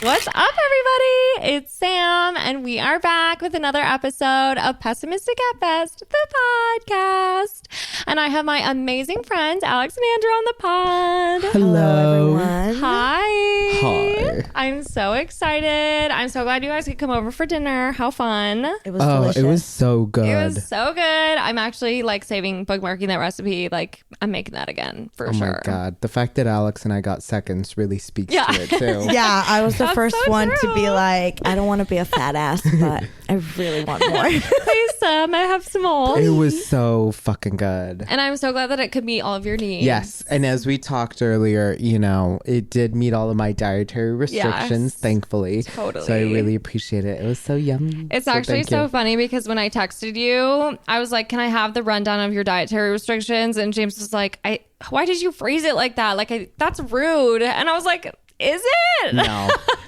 What's up, everybody? It's Sam, and we are back with another episode of Pessimistic at Best, the podcast. And I have my amazing friends, Alex and Andrew, on the pod. Hello, everyone. Hi. I'm so excited. I'm so glad you guys could come over for dinner. How fun. It was delicious. It was so good. It was so good. I'm actually bookmarking that recipe. I'm making that again for sure. Oh my God. The fact that Alex and I got seconds really speaks to it too. Yeah, I was the first so one true. to be like, I don't want to be a fat ass, but I really want more. Please, Sam, I have some more. It was so fucking good. And I'm so glad that it could meet all of your needs. Yes. And as we talked earlier, it did meet all of my dietary restrictions, thankfully. Totally. So I really appreciate it. It was so yummy. It's actually so funny because when I texted you, I was like, can I have the rundown of your dietary restrictions? And James was like, why did you phrase it like that? That's rude. And I was like, is it?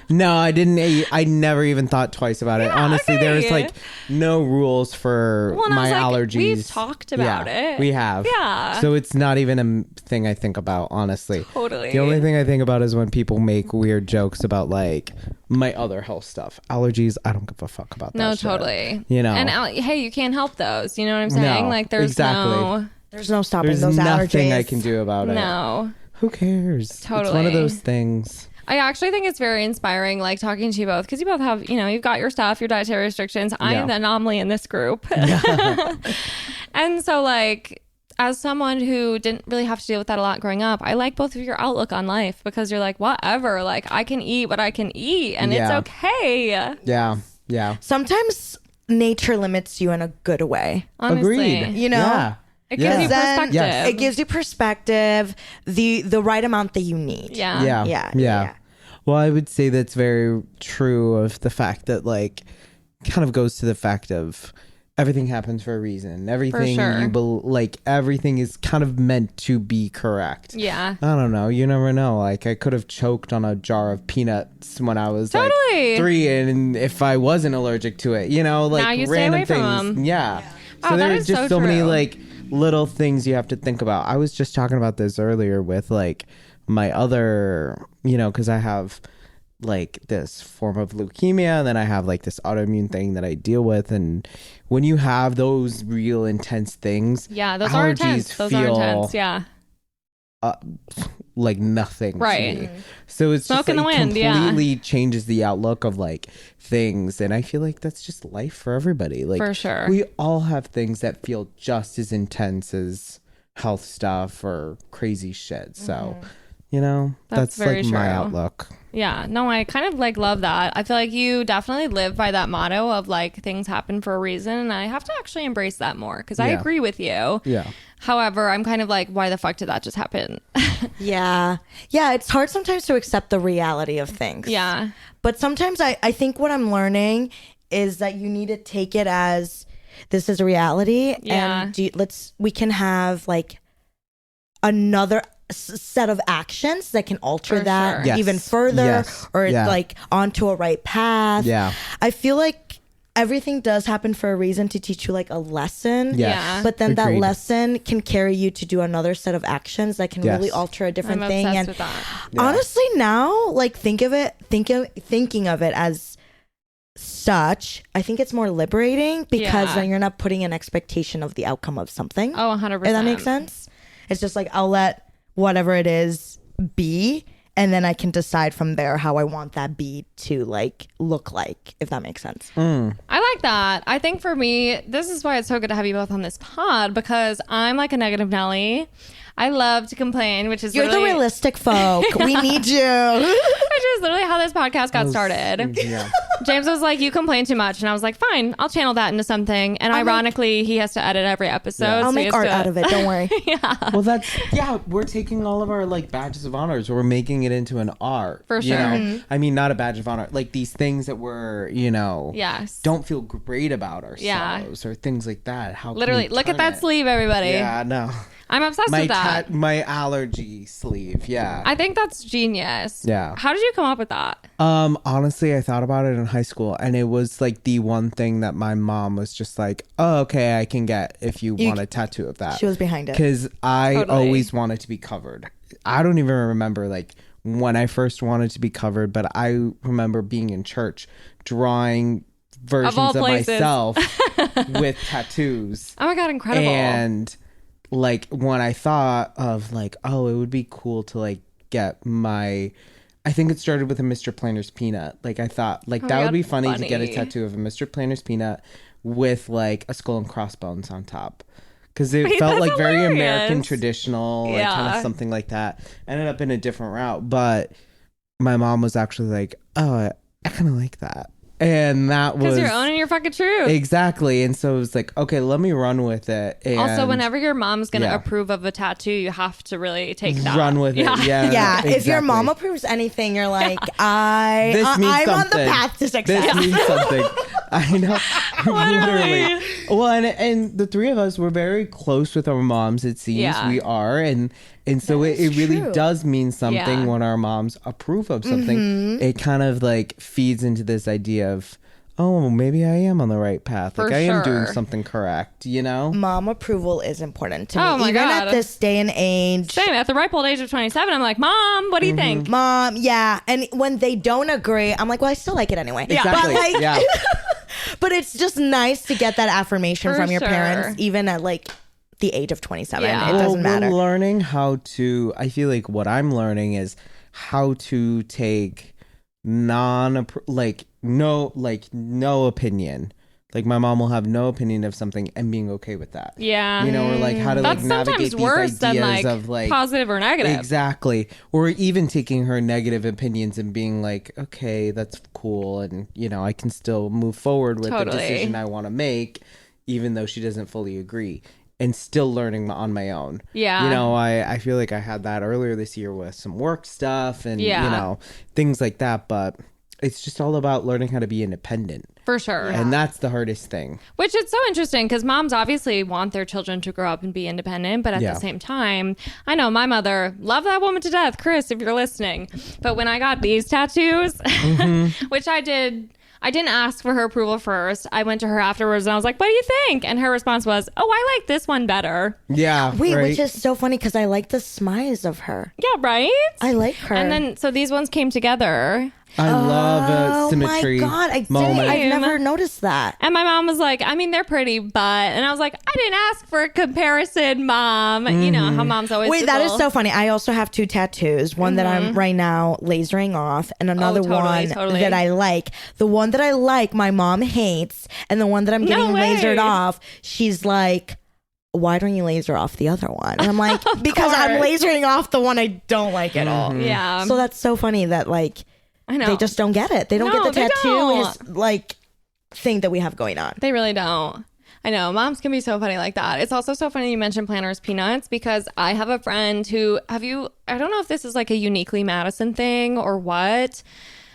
No, I didn't. I never even thought twice about it. Honestly, okay. there was no rules for my allergies. We've talked about it. We have. Yeah. So it's not even a thing I think about, honestly. Totally. The only thing I think about is when people make weird jokes about my other health stuff. Allergies, I don't give a fuck about that. No, shit. totally. And hey, you can't help those. You know what I'm saying? No, There's exactly. There's no stopping There's those allergies. nothing I can do about it. No. Who cares? Totally. It's one of those things. I actually think it's very inspiring, talking to you both, because you both have, you've got your stuff, your dietary restrictions. I am the anomaly in this group. And so, as someone who didn't really have to deal with that a lot growing up, I like both of your outlook on life because you're like, whatever, I can eat what I can eat and it's okay. Yeah. Sometimes nature limits you in a good way. Honestly. Agreed. Yeah. It gives you perspective. Yes. It gives you perspective, the right amount that you need. Yeah. Well, I would say that's very true of the fact that kind of goes to the fact of everything happens for a reason. Everything sure. Everything is kind of meant to be correct. Yeah. I don't know. You never know. I could have choked on a jar of peanuts when I was Totally. 3, and if I wasn't allergic to it, now you stay away things. from them. Yeah. Oh, So that there's is just so true. many little things you have to think about. I was just talking about this earlier with my other, because I have this form of leukemia, and then I have this autoimmune thing that I deal with, and when you have those real intense things, Those are intense. Those are intense. Yeah. Like nothing Right. to me. So it's Smoke just in the wind, completely changes the outlook of things, and I feel like that's just life for everybody. For sure. We all have things that feel just as intense as health stuff or crazy shit. So that's very my true. outlook. Yeah, no, I kind of love that. I feel like you definitely live by that motto of things happen for a reason, and I have to actually embrace that more because I agree with you. Yeah. However, I'm kind of why the fuck did that just happen? Yeah, it's hard sometimes to accept the reality of things. Yeah. But sometimes I think what I'm learning is that you need to take it as this is a reality. Yeah. And we can have another set of actions that can alter For that sure. Yes. even further Yes. or Yeah. onto a right path. Yeah. I feel like everything does happen for a reason to teach you a lesson. Yes. Yeah. But then that Agreed. lesson can carry you to do another set of actions that can Yes. really alter a different I'm thing. obsessed And with that. Yeah. honestly, now thinking of it as such, I think it's more liberating because Yeah. then you're not putting an expectation of the outcome of something. Oh, 100%. If that makes sense. It's just I'll let whatever it is be, and then I can decide from there how I want that be to look like, if that makes sense. I like that. I think for me, this is why it's so good to have you both on this pod because I'm a negative Nelly. I love to complain, which is You're the literally- realistic folk. We need you. which is literally how this podcast got started. Yeah. James was like, you complain too much. And I was like, fine, I'll channel that into something. And ironically, he has to edit every episode. Yeah. I'll so he make has art to- out of it. Don't worry. Well, we're taking all of our badges of honors. We're making it into an art. For sure. I mean, not a badge of honor. These things that we're, Yes. don't feel great about ourselves or things like that. How can Literally, we look at turn that it? sleeve, everybody. Yeah, no. I'm obsessed with that. My allergy sleeve. Yeah. I think that's genius. Yeah. How did you come up with that? Honestly, I thought about it in high school, and it was the one thing that my mom was just like, oh, okay, I can get if you want a tattoo of that. She was behind it. Because I Totally. always wanted to be covered. I don't even remember when I first wanted to be covered, but I remember being in church drawing versions of myself with tattoos. Oh my God, incredible. And like when I thought of like, oh, it would be cool to like get my, I think it started with a Mr. Planner's peanut. Like I thought like that would be funny to get a tattoo of a Mr. Planner's peanut with like a skull and crossbones on top. Because it felt like very American traditional, like kind of something like that. Ended up in a different route. But my mom was actually like, oh, I kind of like that. And that was... Because you're owning your fucking truth. Exactly. And so it was like, okay, let me run with it. And also, whenever your mom's going to approve of a tattoo, you have to really take that. Run with it. Yeah. Yeah. Exactly. If your mom approves anything, you're like, I'm on the path to success. This means something. I know. Literally. Well, and the three of us were very close with our moms, it seems. Yeah. We are. And so it really does mean something when our moms approve of something. Mm-hmm. It kind of like feeds into this idea of, oh, maybe I am on the right path. Like I am doing something correct, you know? Mom approval is important to me. Oh my Even God. at this day and age. Same. At the ripe old age of 27, I'm like, Mom, what do you think? Mom, yeah. And when they don't agree, I'm like, well, I still like it anyway. Exactly. But like, but it's just nice to get that affirmation from your parents, even at like the age of 27. It doesn't matter. We're learning how to, I feel like what I'm learning is how to take no opinion. Like my mom will have no opinion of something and being okay with that. Yeah. You know, or like how to That's like navigate these ideas than, like, of like positive or negative. Exactly. Or even taking her negative opinions and being like, okay, that's cool. And, you know, I can still move forward with the decision I want to make, even though she doesn't fully agree. And still learning on my own. Yeah. You know, I feel like I had that earlier this year with some work stuff and, you know, things like that. But it's just all about learning how to be independent. For sure. And that's the hardest thing. Which is so interesting because moms obviously want their children to grow up and be independent. But at the same time, I know my mother, love that woman to death, Chris, if you're listening. But when I got these tattoos, which I didn't ask for her approval first. I went to her afterwards and I was like, what do you think? And her response was, oh, I like this one better. Yeah. Wait, which is so funny because I like the smiles of her. Yeah, right? I like her. And then, so these ones came together. I love a symmetry moment. I've never noticed that. And my mom was like, I mean, they're pretty, but... And I was like, I didn't ask for a comparison, Mom. You know how moms always... Wait, that is so funny. I also have two tattoos. One that I'm right now lasering off and another one that I like. The one that I like, my mom hates. And the one that I'm getting lasered off, she's like... why don't you laser off the other one? And I'm like, because I'm lasering off the one I don't like at all. Yeah. So that's so funny that like... I know. They just don't get it. They don't get the tattoo like thing that we have going on. They really don't. I know. Moms can be so funny like that. It's also so funny you mentioned Planners Peanuts because I have a friend who I don't know if this is like a uniquely Madison thing or what.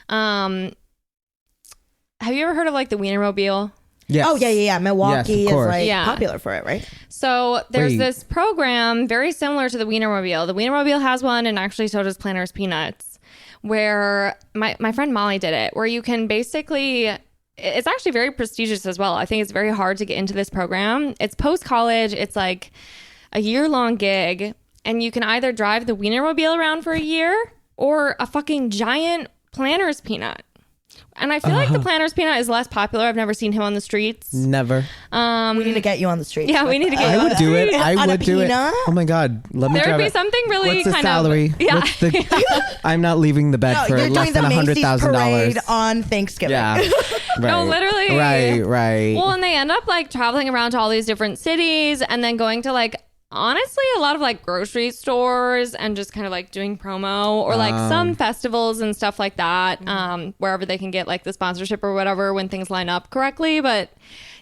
Have you ever heard of like the Wienermobile? Yes. Oh, yeah. Milwaukee is like popular for it, right? So there's this program very similar to the Wienermobile. The Wienermobile has one and actually so does Planners Peanuts. Where my friend Molly did it, where you can basically, it's actually very prestigious as well. I think it's very hard to get into this program. It's post-college. It's like a year-long gig. And you can either drive the Wienermobile around for a year or a fucking giant Planners Peanut. And I feel like the Planners Peanut is less popular. I've never seen him on the streets. Never. We need to get you on the streets. Yeah, we need to get you on the streets. I would do it. Oh my God. Let me There would be it. something really What's the kind salary? of... Yeah. I'm not leaving the bed for less than $100,000 on Thanksgiving. Yeah. Right. No, literally. Right. Well, and they end up like traveling around to all these different cities and then going to like, honestly, a lot of like grocery stores and just kind of like doing promo or like some festivals and stuff like that, wherever they can get like the sponsorship or whatever when things line up correctly. But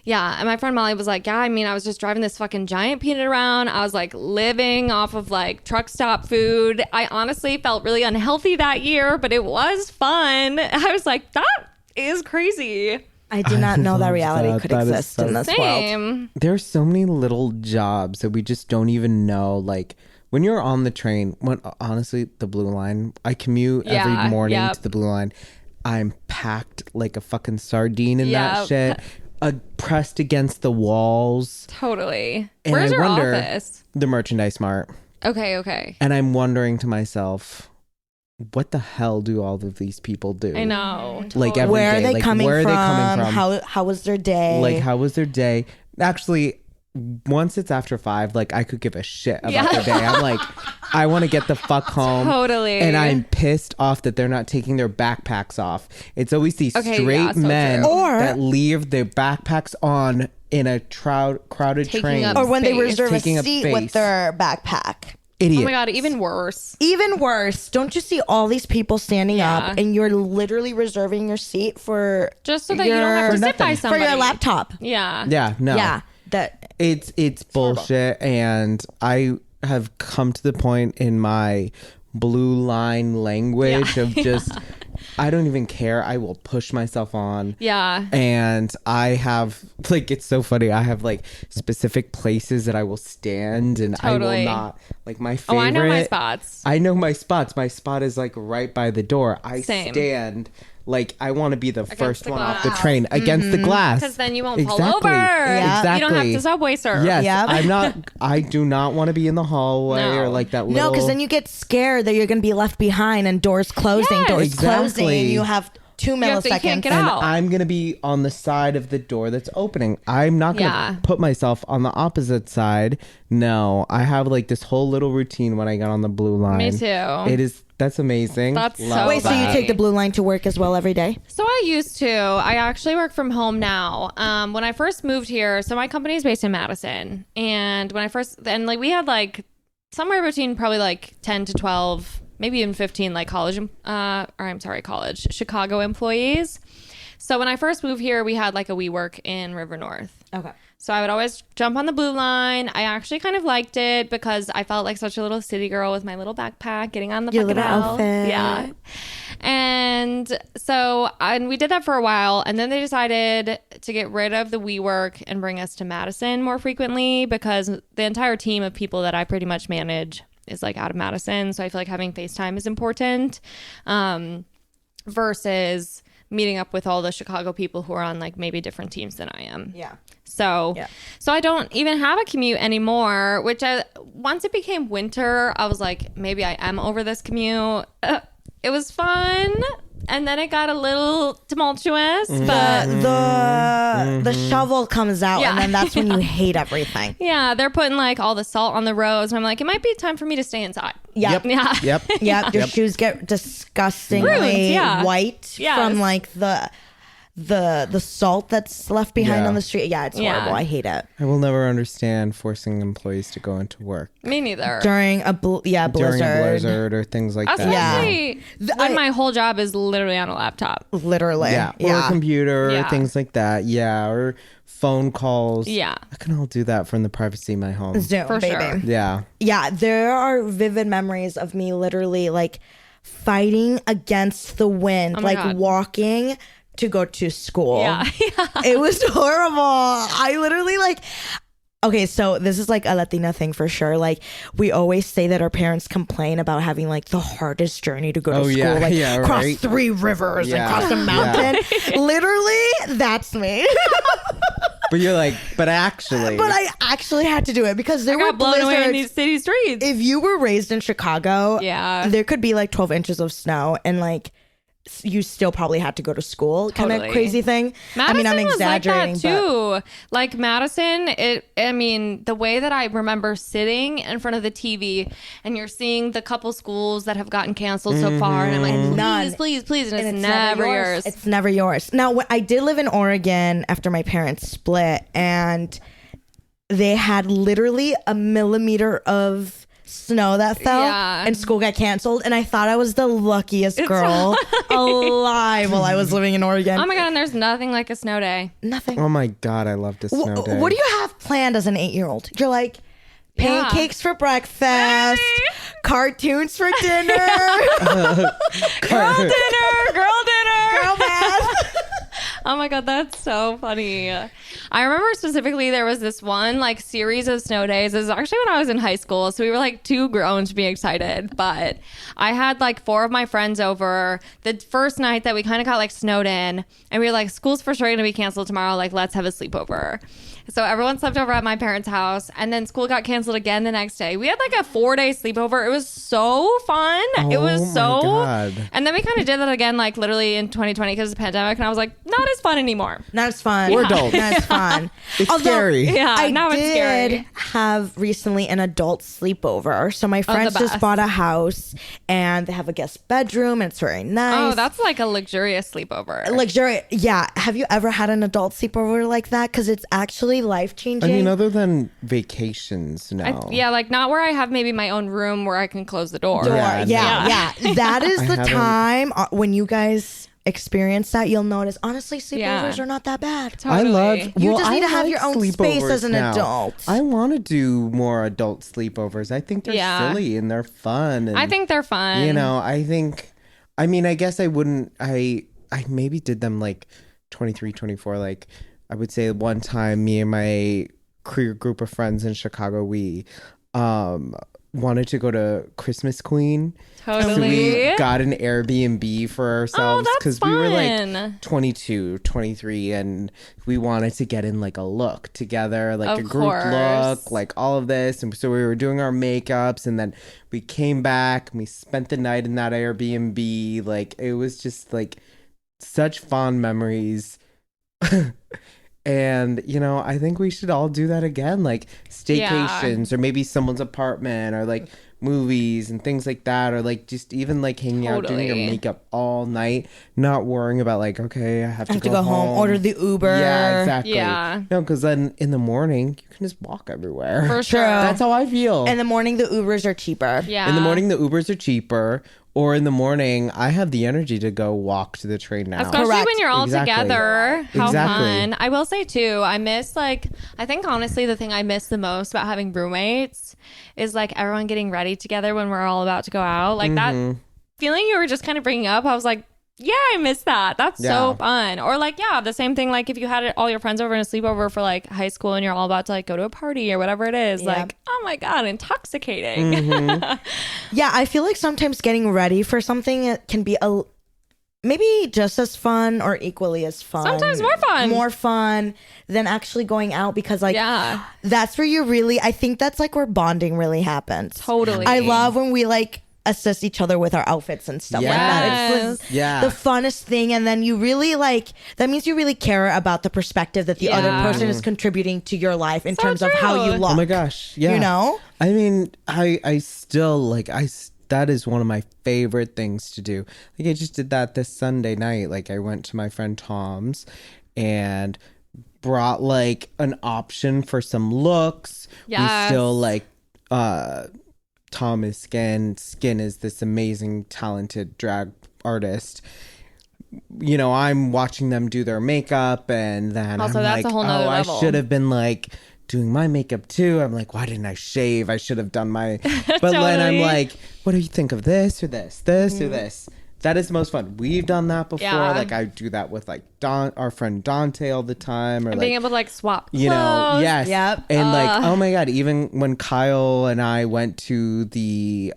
yeah, and my friend Molly was like, yeah, I mean, I was just driving this fucking giant peanut around. I was like living off of like truck stop food. I honestly felt really unhealthy that year, but it was fun. I was like, that is crazy. I did not know that reality could exist in this world. There's so many little jobs that we just don't even know. Like when you're on the train, honestly, the Blue Line, I commute every morning to the Blue Line. I'm packed like a fucking sardine in that shit. Pressed against the walls. Totally. And Where's your office? The Merchandise Mart. Okay. And I'm wondering to myself, what the hell do all of these people do? I know. Like every where day. are they Like, coming where are from? they coming from? How was their day? Like, how was their day? Actually, once it's after 5, like, I could give a shit about their day. I'm like, I want to get the fuck home. Totally. And I'm pissed off that they're not taking their backpacks off. It's always these straight men that leave their backpacks on in a crowded train. Or when they reserve a Taking up seat space. with their backpack. Idiot. Oh my God, even worse. Even worse. Don't you see all these people standing up and you're literally reserving your seat for just so that you don't have to sit by somebody. For your laptop. Yeah. Yeah, no. Yeah. It's bullshit, and I have come to the point in my blue line language of just I don't even care. I will push myself on. Yeah. And I have like, it's so funny. I have like specific places that I will stand, and I will not like my favorite. Oh, I know my spots. I know my spots. My spot is like right by the door. I stand. Like, I want to be the first one off the train against the glass. Because then you won't pull over. Yeah. Exactly. You don't have to subway surf. Yes. Yep. I do not want to be in the hallway or like that little. No, because then you get scared that you're going to be left behind and doors closing, closing, and you have 2 milliseconds. You can't get out. And I'm going to be on the side of the door that's opening. I'm not going to put myself on the opposite side. No, I have like this whole little routine when I get on the blue line. Me too. That's amazing. That's Wait, so you take the blue line to work as well every day? So I used to. I actually work from home now. When I first moved here, so my company is based in Madison. And when I first, and like we had like somewhere between probably like 10 to 12, maybe even 15 like college Chicago employees. So when I first moved here, we had like a WeWork in River North. Okay. So I would always jump on the blue line. I actually kind of liked it because I felt like such a little city girl with my little backpack getting on the Your fucking little L. outfit. Yeah. And so we did that for a while, and then they decided to get rid of the WeWork and bring us to Madison more frequently because the entire team of people that I pretty much manage is like out of Madison. So I feel like having FaceTime is important versus meeting up with all the Chicago people who are on like maybe different teams than I am. Yeah. So I don't even have a commute anymore, which once it became winter, I was like, maybe I am over this commute. It was fun. And then it got a little tumultuous, but the shovel comes out, and then that's when you hate everything. Yeah, they're putting like all the salt on the roads. And I'm like, it might be time for me to stay inside. Yep. Your shoes get disgustingly white from like the salt that's left behind on the street. Yeah, it's horrible. I hate it. I will never understand forcing employees to go into work. Me neither. During a blizzard. During a blizzard or things like that. Especially when my whole job is literally on a laptop. Literally. Yeah. Or a computer or things like that. Yeah. Or phone calls. Yeah. I can all do that from the privacy of my home. Zoom, for baby. sure. Yeah. Yeah. There are vivid memories of me literally like fighting against the wind, like walking to go to school. Yeah. It was horrible. I literally like, okay, so this is like a Latina thing for sure. Like we always say that our parents complain about having like the hardest journey to go to school, like cross 3 rivers and cross a mountain. Literally, that's me. But you're like, but I actually had to do it because there were blown away in blizzards. these city streets. If you were raised in Chicago, there could be like 12 inches of snow and like you still probably had to go to school kind of crazy thing. Madison I'm exaggerating was like that too. Like Madison, the way that I remember sitting in front of the TV and you're seeing the couple schools that have gotten canceled so far, and I'm like, please, and it's never yours. It's never yours. Now, I did live in Oregon after my parents split, and they had literally a millimeter of snow that fell and school got canceled, and I thought I was the luckiest girl alive while I was living in Oregon. Oh my god, and there's nothing like a snow day. Nothing. Oh my god, I loved a snow day. What do you have planned as an 8-year-old? You're like, pancakes for breakfast, cartoons for dinner, girl dinner, girl math. Oh my God, that's so funny. I remember specifically there was this one like series of snow days. It was actually when I was in high school. So we were like too grown to be excited. But I had like 4 of my friends over the first night that we kind of got like snowed in. And we were like, school's for sure going to be canceled tomorrow. Like, let's have a sleepover. So everyone slept over at my parents' house, and then school got canceled again the next day. We had like a 4-day sleepover. It was so fun. It was so God. And then we kind of did that again, like literally in 2020 because of the pandemic. And I was like, not as fun anymore. Not as fun. We're adults. Not as fun. It's scary. Yeah, now it's scary. I did have recently an adult sleepover. So my friends just bought a house, and they have a guest bedroom, and it's very nice. Oh, that's like a luxurious sleepover. Luxurious. Yeah. Have you ever had an adult sleepover like that? Because it's actually life-changing. I mean, other than vacations, no. Yeah, like not where I have maybe my own room where I can close the door. Yeah. That is the time when you guys experience that, you'll notice, honestly, sleepovers are not that bad. Totally. You just need to have your own space as an adult. I want to do more adult sleepovers. I think they're silly and they're fun. And, I think they're fun. You know, I guess I wouldn't, I maybe did them like 23, 24, like I would say one time me and my group of friends in Chicago, we wanted to go to Christmas Queen. Totally. So we got an Airbnb for ourselves because we were like 22, 23, and we wanted to get in like a look together, like a group look, like all of this. And so we were doing our makeups, and then we came back and we spent the night in that Airbnb. Like it was just like such fond memories. And, you know, I think we should all do that again, like staycations or maybe someone's apartment or like movies and things like that, or like just even like hanging out doing your makeup all night, not worrying about like, okay, I have to go home, order the Uber. Yeah, exactly. Yeah. No, because then in the morning you can just walk everywhere. For sure. That's how I feel. In the morning the Ubers are cheaper. Yeah. In the morning the Ubers are cheaper. Or in the morning, I have the energy to go walk to the train now. Especially when you're all together. How exactly. fun. I will say, too, I miss, like, I think, honestly, the thing I miss the most about having roommates is, like, everyone getting ready together when we're all about to go out. Like, that feeling you were just kind of bringing up, I was like, yeah, I miss that. That's so fun. Or like, the same thing, like if you had all your friends over in a sleepover for like high school and you're all about to like go to a party or whatever it is, like, oh my God, intoxicating. Yeah, I feel like sometimes getting ready for something can be maybe just as fun or equally as fun. Sometimes more fun than actually going out, because like that's where you really, I think that's like where bonding really happens. Totally. I love when we like assist each other with our outfits and stuff like that. It's the funnest thing. And then you really like, that means you really care about the perspective that the other person is contributing to your life in terms of how you look. Oh my gosh. Yeah. You know? I mean, I still like, that is one of my favorite things to do. Like I just did that this Sunday night. Like I went to my friend Tom's and brought like an option for some looks. We still like, Tom is Skin is this amazing, talented drag artist. You know, I'm watching them do their makeup, and then also, I'm that's like, a whole nother level. I should have been like doing my makeup too. I'm like, why didn't I shave? I should have done my. But then I'm like, what do you think of this or this, or this? That is the most fun. We've done that before. Yeah. Like I do that with like our friend Dante all the time, or and like being able to like swap clothes. You know, yes. Yep. And like, oh my God, even when Kyle and I went to the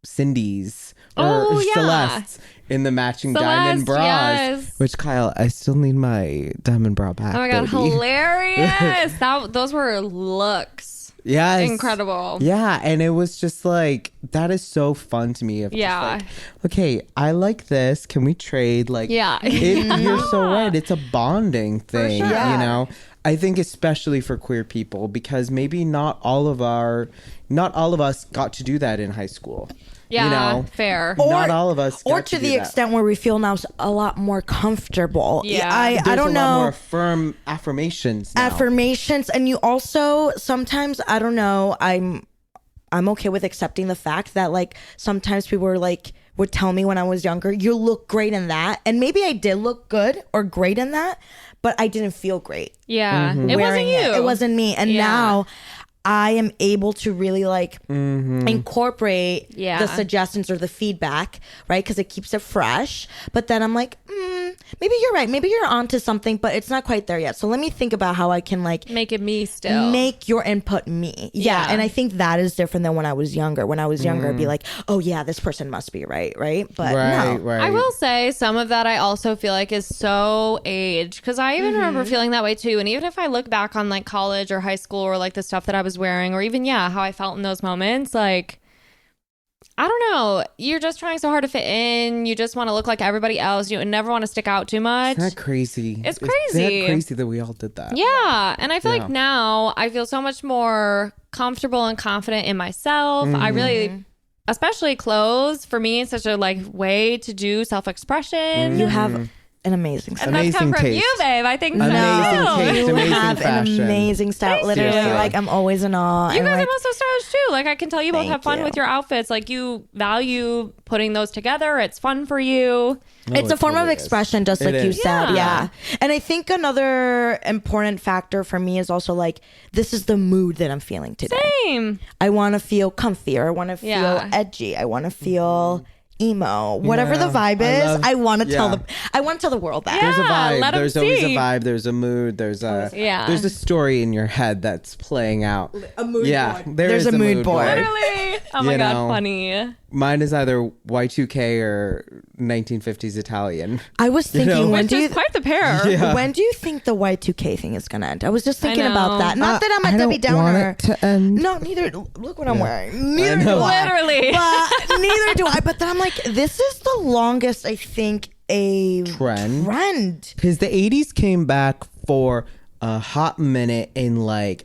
Cindy's or Celeste's in the matching diamond bras, which Kyle, I still need my diamond bra back. Oh my God, baby. hilarious. Those were looks. Yeah, incredible. Yeah, and it was just like, that is so fun to me. Just like, okay, I like this. Can we trade? Like, you're so right. It's a bonding thing, you know. I think especially for queer people, because maybe not all of us got to do that in high school. Yeah, you know? fair. Not all of us got or to the extent where we feel now a lot more comfortable. Yeah. I don't know. Lot more firm affirmations now. And you also sometimes, I don't know, I'm okay with accepting the fact that like sometimes people would tell me when I was younger, you look great in that. And maybe I did look good or great in that, but I didn't feel great. Yeah. It wasn't you. It wasn't me. And now I am able to really like incorporate the suggestions or the feedback, right? Because it keeps it fresh. But then I'm like, Maybe you're right. Maybe you're onto something, but it's not quite there yet. So let me think about how I can like make it me still. Make your input me. Yeah. And I think that is different than when I was younger. When I was younger, I'd be like, oh yeah, this person must be right? But no. Right. I will say some of that I also feel like is so age, because I even remember feeling that way too. And even if I look back on like college or high school or like the stuff that I was wearing, or even how I felt in those moments, like, I don't know. You're just trying so hard to fit in. You just want to look like everybody else. You never want to stick out too much. Isn't that crazy? It's crazy. Isn't that crazy that we all did that? Yeah. And I feel like now I feel so much more comfortable and confident in myself. I really, especially clothes, for me, it's such a like way to do self-expression. You have an amazing style. And that's come from taste. you, babe. I think amazing so. Taste, You amazing have fashion. an amazing style. Thank Literally, you. like I'm always in awe. You and, guys like, are also stylish too. Like I can tell you both Thank have fun you. with your outfits. Like you value putting those together. It's fun for you. It's a form of expression, just like you said. Yeah. And I think another important factor for me is also like, this is the mood that I'm feeling today. Same. I want to feel comfy, or I want to feel edgy. I want to feel emo, whatever the vibe is. I want to tell the world that. There's a vibe. let 'em There's always a see. vibe. There's a mood. There's a story in your head that's playing out. A mood board. There's a mood board. Literally. Oh my God, funny. Mine is either Y2K or 1950s Italian. I was thinking, when Which do you is quite the pair. Yeah. when do you think the Y2K thing is gonna end? I was just thinking about that. Not that I'm a I Debbie don't want Downer. it to end. No, neither. Look what I'm wearing. Neither do know. I. Literally. But neither do I. But then I'm like, this is the longest I think a trend. Because the 80s came back for a hot minute in like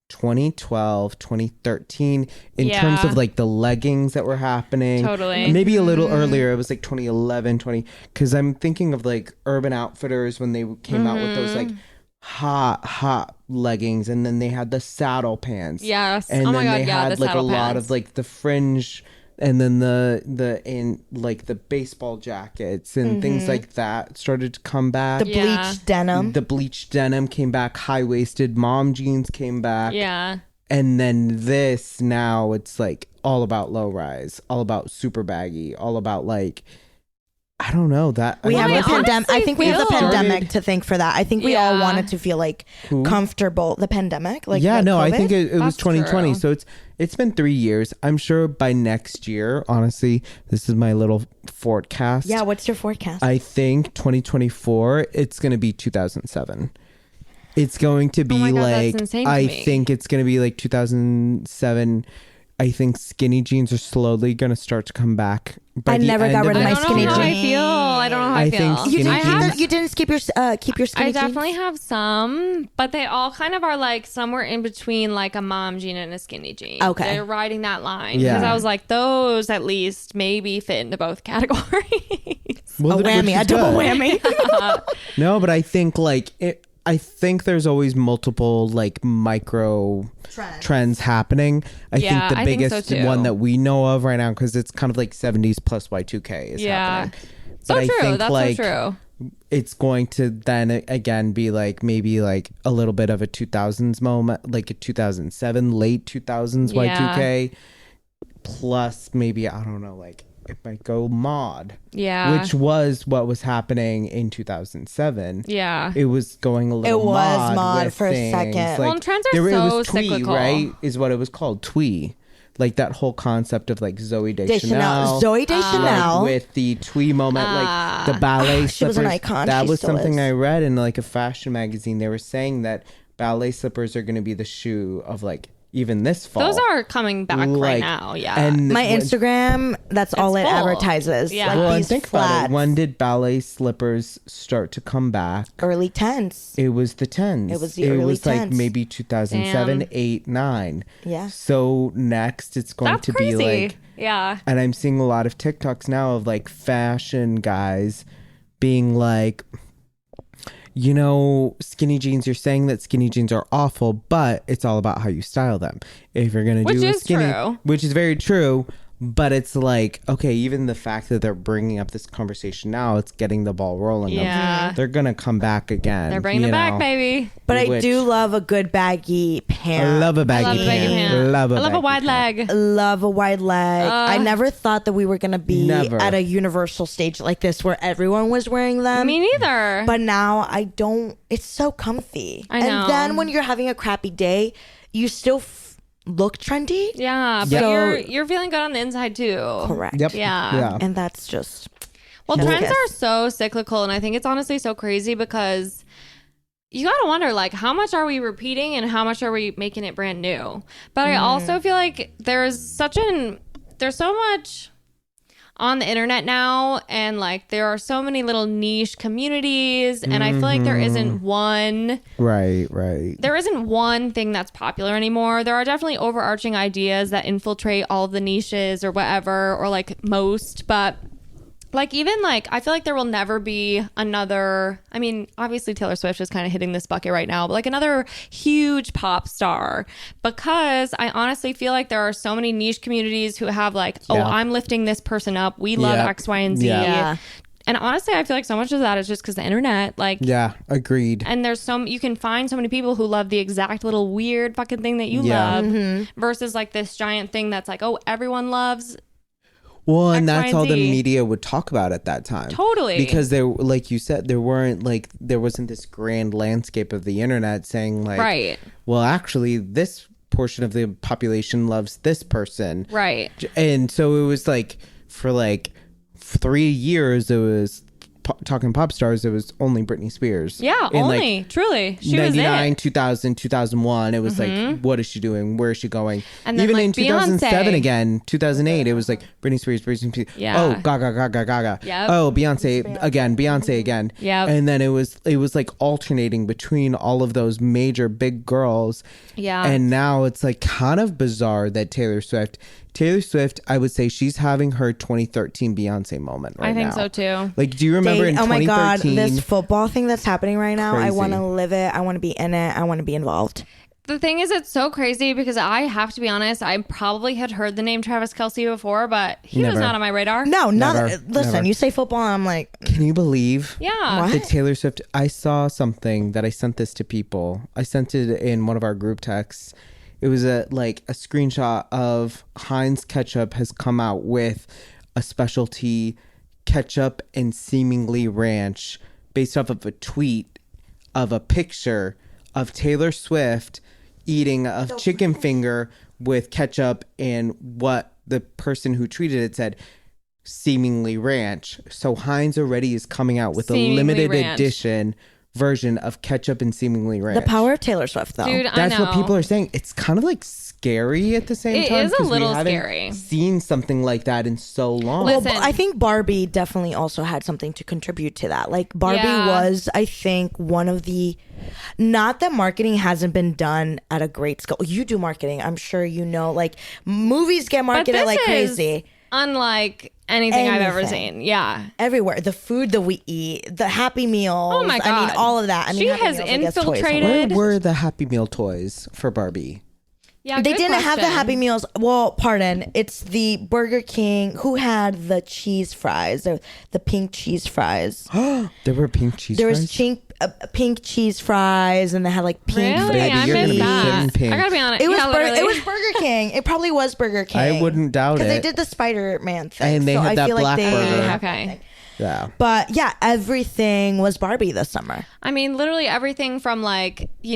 2012, 2013 in terms of like the leggings that were happening. Totally. Maybe a little earlier. It was like 2011, because I'm thinking of like Urban Outfitters when they came out with those like hot leggings, and then they had the saddle pants. Yes. And oh then my God, they had the like a saddle lot pants. of like the fringe, and then the in like the baseball jackets and things like that started to come back. The bleached denim. The bleached denim came back. High-waisted mom jeans came back. Yeah. And then this, now it's like all about low rise, all about super baggy, all about like, I don't know that. We have a pandemic. I think we have the pandemic Started- to thank for that. I think we all wanted to feel like comfortable. The pandemic, like I COVID? think it was That's 2020. true. So it's been 3 years. I'm sure by next year, honestly, this is my little forecast. Yeah, what's your forecast? I think 2024, it's going to be 2007. It's going to be my God, like, that's insane to I me. think it's going to be like 2007. I think skinny jeans are slowly going to start to come back. I never got rid of my skinny jeans. I don't know how I feel. think skinny jeans- You didn't keep your skinny I jeans? definitely have some, but they all kind of are like somewhere in between like a mom jean and a skinny jean. Okay. They're riding that line. Yeah. Because I was like, those at least maybe fit into both categories. Well, A whammy, a double whammy. No, but I think like I think there's always multiple like micro trends happening. I think the I think so biggest too. one that we know of right now, because it's kind of like 70s plus Y2K is happening. So But I true. think, That's like, so true. It's going to then again be like maybe like a little bit of a 2000s moment, like a 2007, late 2000s Y2K, plus maybe, I don't know, like it might go mod. Yeah. Which was what was happening in 2007. Yeah. It was going a little It was mod with for a things. second. Like, Well, and trends are it so was twee, cyclical. right? Is what it was called, twee. Like that whole concept of like Zoe Deschanel. Zoe Deschanel. Like with the twee moment, like the ballet slippers. She was an icon. That She was still something is. I read in like a fashion magazine. They were saying that ballet slippers are going to be the shoe of like even this fall. Those are coming back right now. Yeah. And My Instagram, that's all it full. advertises. Yeah. Like well, and these think flats. about it. When did ballet slippers start to come back? Early 10s. It was the 10s. It was the early like 10s. maybe 2007, Damn. 8, 9. Yeah. So next it's going That's to crazy. be like, yeah. and I'm seeing a lot of TikToks now of like fashion guys being like, you know, skinny jeans, you're saying that skinny jeans are awful, but it's all about how you style them. If you're going to do Which a is skinny, true. which is very true, But it's like, okay, even the fact that they're bringing up this conversation now, it's getting the ball rolling. Yeah. They're going to come back again. They're bringing it back, baby. But I do love a good baggy pant. I love a baggy pant. I love a wide leg. Love a wide leg. I never thought that we were going to be at a universal stage like this where everyone was wearing them. Me neither. But now I don't. It's so comfy. I know. And then when you're having a crappy day, you still look trendy. Yeah, but you're feeling good on the inside too. Correct. Yep. Yeah. And that's just... Well, trends are so cyclical, and I think it's honestly so crazy because you gotta wonder, like, how much are we repeating and how much are we making it brand new? But I also feel like there's so much on the internet now, and like there are so many little niche communities, and I feel like there isn't one there isn't one thing that's popular anymore. There are definitely overarching ideas that infiltrate all of the niches or whatever, or like most, but like even like I feel like there will never be another, I mean obviously Taylor Swift is kind of hitting this bucket right now, but like another huge pop star, because I honestly feel like there are so many niche communities who have like, I'm lifting this person up, we love X, Y, and Z. And honestly, I feel like so much of that is just because the internet, like, agreed. And there's you can find so many people who love the exact little weird fucking thing that you love, versus like this giant thing that's like, oh, everyone loves. Well, and that's all the media would talk about at that time. Totally. Because there, like you said, there wasn't this grand landscape of the internet saying like, well, actually this portion of the population loves this person. Right. And so it was like, for like 3 years, it was talking pop stars, it was only Britney Spears. Yeah, in only. Like, truly. She 99, was it. 2000, 2001. It was like, what is she doing? Where is she going? And then, even like, in 2007 Beyonce. Again, 2008, it was like Britney Spears. Yeah. Oh, Gaga. Yep. Oh, Beyonce again. Yep. And then it was like alternating between all of those major big girls. Yeah. And now it's like kind of bizarre that Taylor Swift, I would say she's having her 2013 Beyonce moment right now. I think so too. Like, do you remember in 2013? Oh my God, this football thing that's happening right now, Crazy. I want to live it. I want to be in it. I want to be involved. The thing is, it's so crazy because I have to be honest, I probably had heard the name Travis Kelce before, but he was not on my radar. No, Never. Listen, you say football, and I'm like... Can you believe? Yeah. The Taylor Swift, I saw something that I sent this to people. I sent it in one of our group texts. It was a screenshot of Heinz ketchup has come out with a specialty ketchup and seemingly ranch based off of a tweet of a picture of Taylor Swift eating a chicken finger with ketchup, and what the person who tweeted it said, seemingly ranch. So Heinz already is coming out with a limited edition version of ketchup and seemingly ranch. The power of Taylor Swift, though. Dude, That's I know. what people are saying. It's kind of like scary at the same time. It is a 'cause little we haven't scary. seen something like that in so long. Well, Listen. I think Barbie definitely also had something to contribute to that. Like, Barbie was, I think, one of the... Not that marketing hasn't been done at a great scale. You do marketing. I'm sure you know. Like, movies get marketed like crazy. Unlike anything I've ever seen. Yeah. Everywhere. The food that we eat, the Happy Meals. Oh my God. I mean, all of that. I mean, She Happy has Meals, I guess, toys. infiltrated- Where were the Happy Meal toys for Barbie? Yeah, They good didn't have the question. Happy Meals. Well, pardon. It's the Burger King. Who had the cheese fries? The pink cheese fries. There were pink cheese There fries? was pink cheese fries, and they had like pink. Really? Baby, I you're gonna missed be that. getting pink. I gotta be honest. It was, yeah, it was Burger King. It probably was Burger King. I wouldn't doubt Because it. they did the Spider-Man thing. And they so had I that feel black like they, burger. Okay. Yeah. But yeah, everything was Barbie this summer. I mean, literally everything from like, I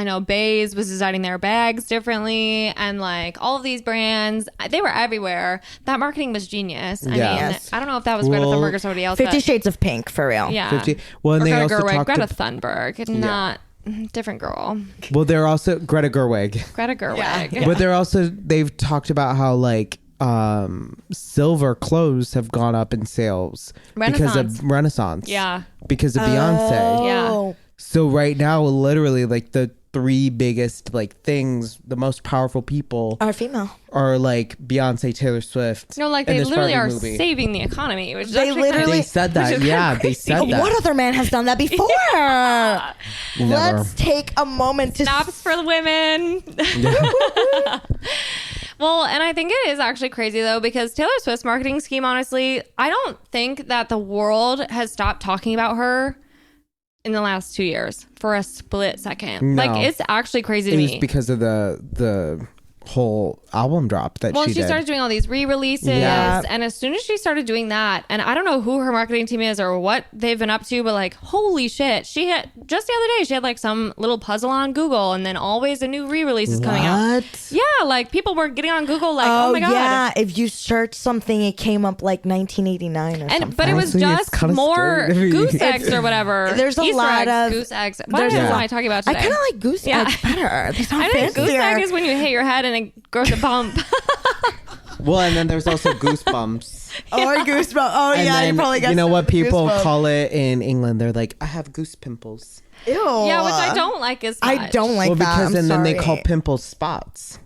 know Bays was designing their bags differently, and like all of these brands, they were everywhere. That marketing was genius. I mean, Yes. I don't know if that was Greta Thunberg or somebody else. 50 Shades of Pink, for real. Yeah. 50. Well, and or they Greta also Gerwig, talked Greta Thunberg, not different girl. Well, they're also Greta Gerwig. Greta Gerwig. But they've talked about how like silver clothes have gone up in sales because of Renaissance. Yeah. Because of Beyonce. Yeah. So right now, literally, like the three biggest like things, the most powerful people Are female. are like Beyonce, Taylor Swift. No, like and they this literally Barbie are movie. saving the economy, which is They actually literally- They said that. Yeah, they said that. What other man has done that before? Never. Let's take a moment to snaps for the women. Well, and I think it is actually crazy though, because Taylor Swift's marketing scheme, honestly, I don't think that the world has stopped talking about her in the last 2 years for a split second. No. Like, it's actually crazy to me. It was because of the whole album drop that she did. Started doing all these re-releases, and as soon as she started doing that, and I don't know who her marketing team is or what they've been up to, but like, holy shit, she had just the other day she had like some little puzzle on Google, and then always a new re-release is coming out. Yeah, like people were getting on Google like, oh my god, yeah, if you search something it came up like 1989 or something, but it was just more goose eggs or whatever. There's a Easter lot eggs, of goose eggs. What am I talking about today? I kind of like goose eggs better. They sound I think goose egg is when you hit your head and it grows a bump. Well, and then there's also goosebumps. Or goosebumps. Oh, and yeah, then, you probably got you know what people goosebumps. call it in England? They're like, I have goose pimples. Ew. Yeah, which I don't like as much. I don't like that. Because then they sorry. call pimples spots.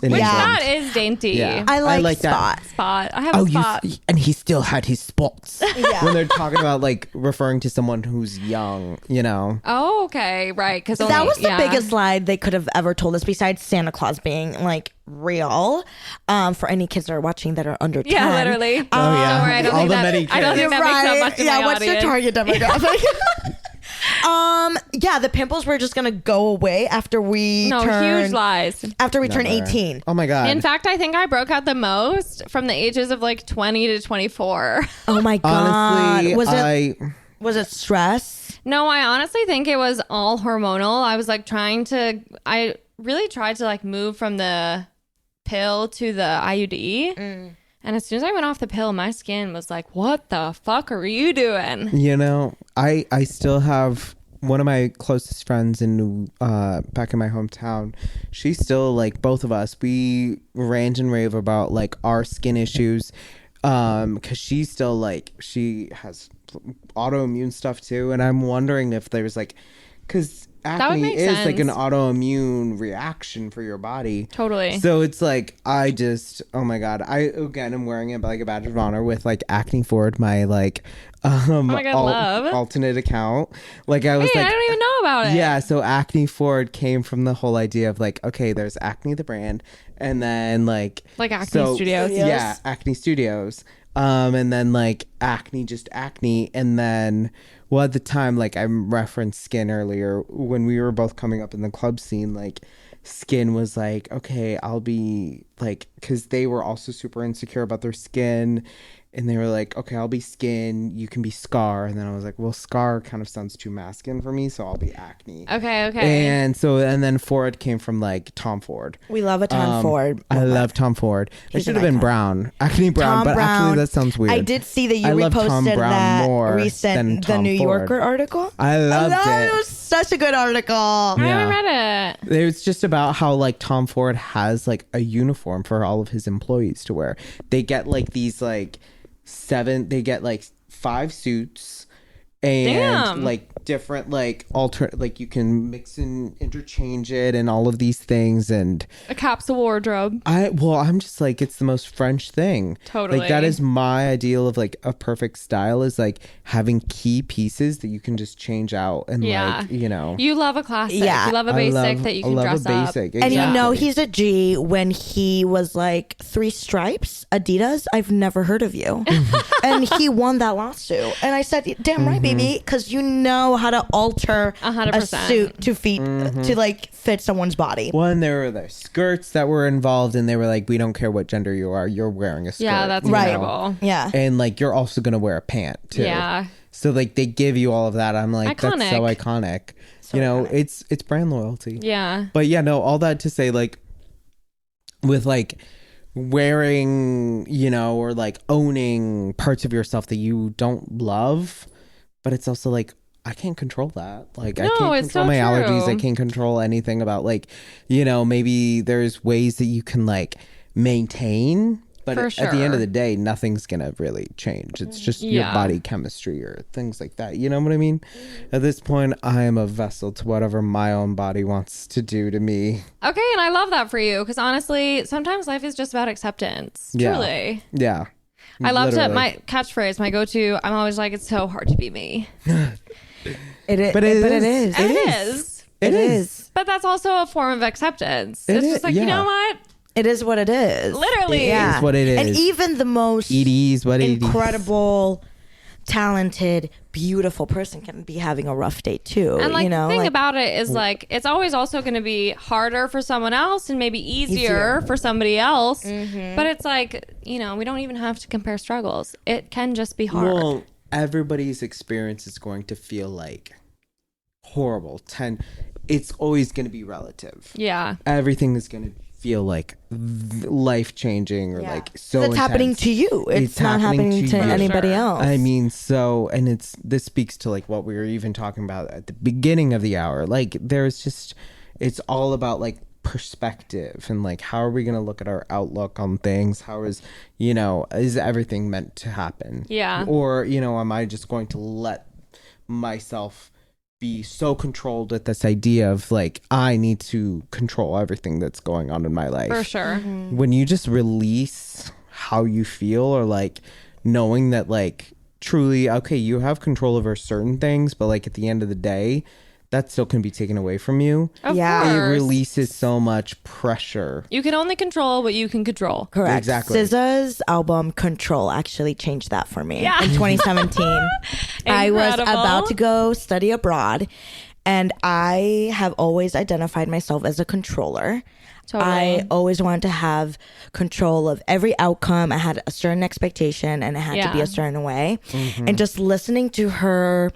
Which that is dainty. Yeah. I like that. Spot. I have a spot. And he still had his spots. Yeah. When they're talking about like referring to someone who's young, you know. Oh, okay, right. Because that was the biggest lie they could have ever told us, besides Santa Claus being like real. For any kids that are watching that are under 10. Yeah, literally. Oh Don't yeah. worry, I don't think that makes up much to my what's audience. your target demographic? Yeah, the pimples were just gonna go away after we huge lies. After we turn 18. Oh my god. In fact, I think I broke out the most from the ages of like 20 to 24. Oh my god. Honestly, was it stress? No, I honestly think it was all hormonal. I was like I really tried to like move from the pill to the IUD. And as soon as I went off the pill, my skin was like, what the fuck are you doing? You know, I still have one of my closest friends in back in my hometown. She's still like, both of us, we rant and rave about like our skin issues. Because she's still like, she has autoimmune stuff too. And I'm wondering if there's like, because acne is sense. like an autoimmune reaction for your body. Totally. So it's like, oh my god, I again am wearing it like a badge of honor with like Acne Forward, my like alternate account. Like I was I don't even know about it. Yeah, so Acne Forward came from the whole idea of like, okay, there's Acne the brand, and then like Acne Studios. Yeah, Acne Studios. And then like just acne, and then at the time, like I referenced Skin earlier, when we were both coming up in the club scene, like Skin was like, okay, I'll be like, because they were also super insecure about their skin. And they were like, okay, I'll be Skin, you can be Scar. And then I was like, well, Scar kind of sounds too masculine for me, so I'll be Acne. Okay. And then Ford came from like Tom Ford. We love a Tom Ford. I love Tom Ford. It should have been Brown. Acne Brown, but actually that sounds weird. I did see that you reposted that recent The New Yorker article. I loved it. It was such a good article. I haven't read it. It was just about how like Tom Ford has like a uniform for all of his employees to wear. They get like these like 5 suits and like different like like you can mix and interchange it and all of these things, and a capsule wardrobe. I'm just like, it's the most French thing. Totally. Like that is my ideal of like a perfect style, is like having key pieces that you can just change out and like, you know. You love a classic. Yeah. You love a basic that you can dress up. Exactly. And you know he's a G when he was like 3 Stripes, Adidas, I've never heard of you. And he won that lawsuit. And I said, damn right, baby, because you know how to alter 100%. a suit to to like fit someone's body. Well, and there were the skirts that were involved, and they were like, we don't care what gender you are, you're wearing a skirt. Yeah, that's right. incredible. Yeah. And like, you're also going to wear a pant too. Yeah. So like, they give you all of that. I'm like, Iconic. that's so iconic. You know, it's brand loyalty. Yeah. But yeah, no, all that to say, like, with like wearing, you know, or like owning parts of yourself that you don't love, but it's also like, I can't control that. Like, I can't control my allergies. I can't control anything about like, you know, maybe there's ways that you can like maintain, but at the end of the day, nothing's gonna really change. It's just your body chemistry or things like that. You know what I mean? At this point, I am a vessel to whatever my own body wants to do to me. Okay, and I love that for you, because honestly, sometimes life is just about acceptance. Truly. Yeah. I love my catchphrase, my go-to. I'm always like, it's so hard to be me. It is. But it is. It is. It is. But that's also a form of acceptance. It's just like, yeah. you know what? It is what it is. Literally. It is what it is. And even the most incredible, talented, beautiful person can be having a rough day too. And like, the thing like, about it is like, it's always also going to be harder for someone else and maybe easier for somebody else. But it's like, we don't even have to compare struggles. It can just be hard. Well, everybody's experience is going to feel like horrible. It's always going to be relative. Yeah. Everything is going to feel like life changing or like so it's happening to you. It's not happening to anybody else. I mean, this speaks to like what we were even talking about at the beginning of the hour. Like it's all about like perspective and like how are we going to look at our outlook on things? How is everything meant to happen? Yeah. Or am I just going to let myself be so controlled with this idea of like I need to control everything that's going on in my life? For sure. When you just release how you feel, or like knowing that like truly, okay, you have control over certain things, but like at the end of the day, that still can be taken away from you. Of It course. releases so much pressure. You can only control what you can control. Correct. Exactly. SZA's album Control actually changed that for me in 2017. I was about to go study abroad, and I have always identified myself as a controller. Totally. I always wanted to have control of every outcome. I had a certain expectation, and it had to be a certain way. And just listening to her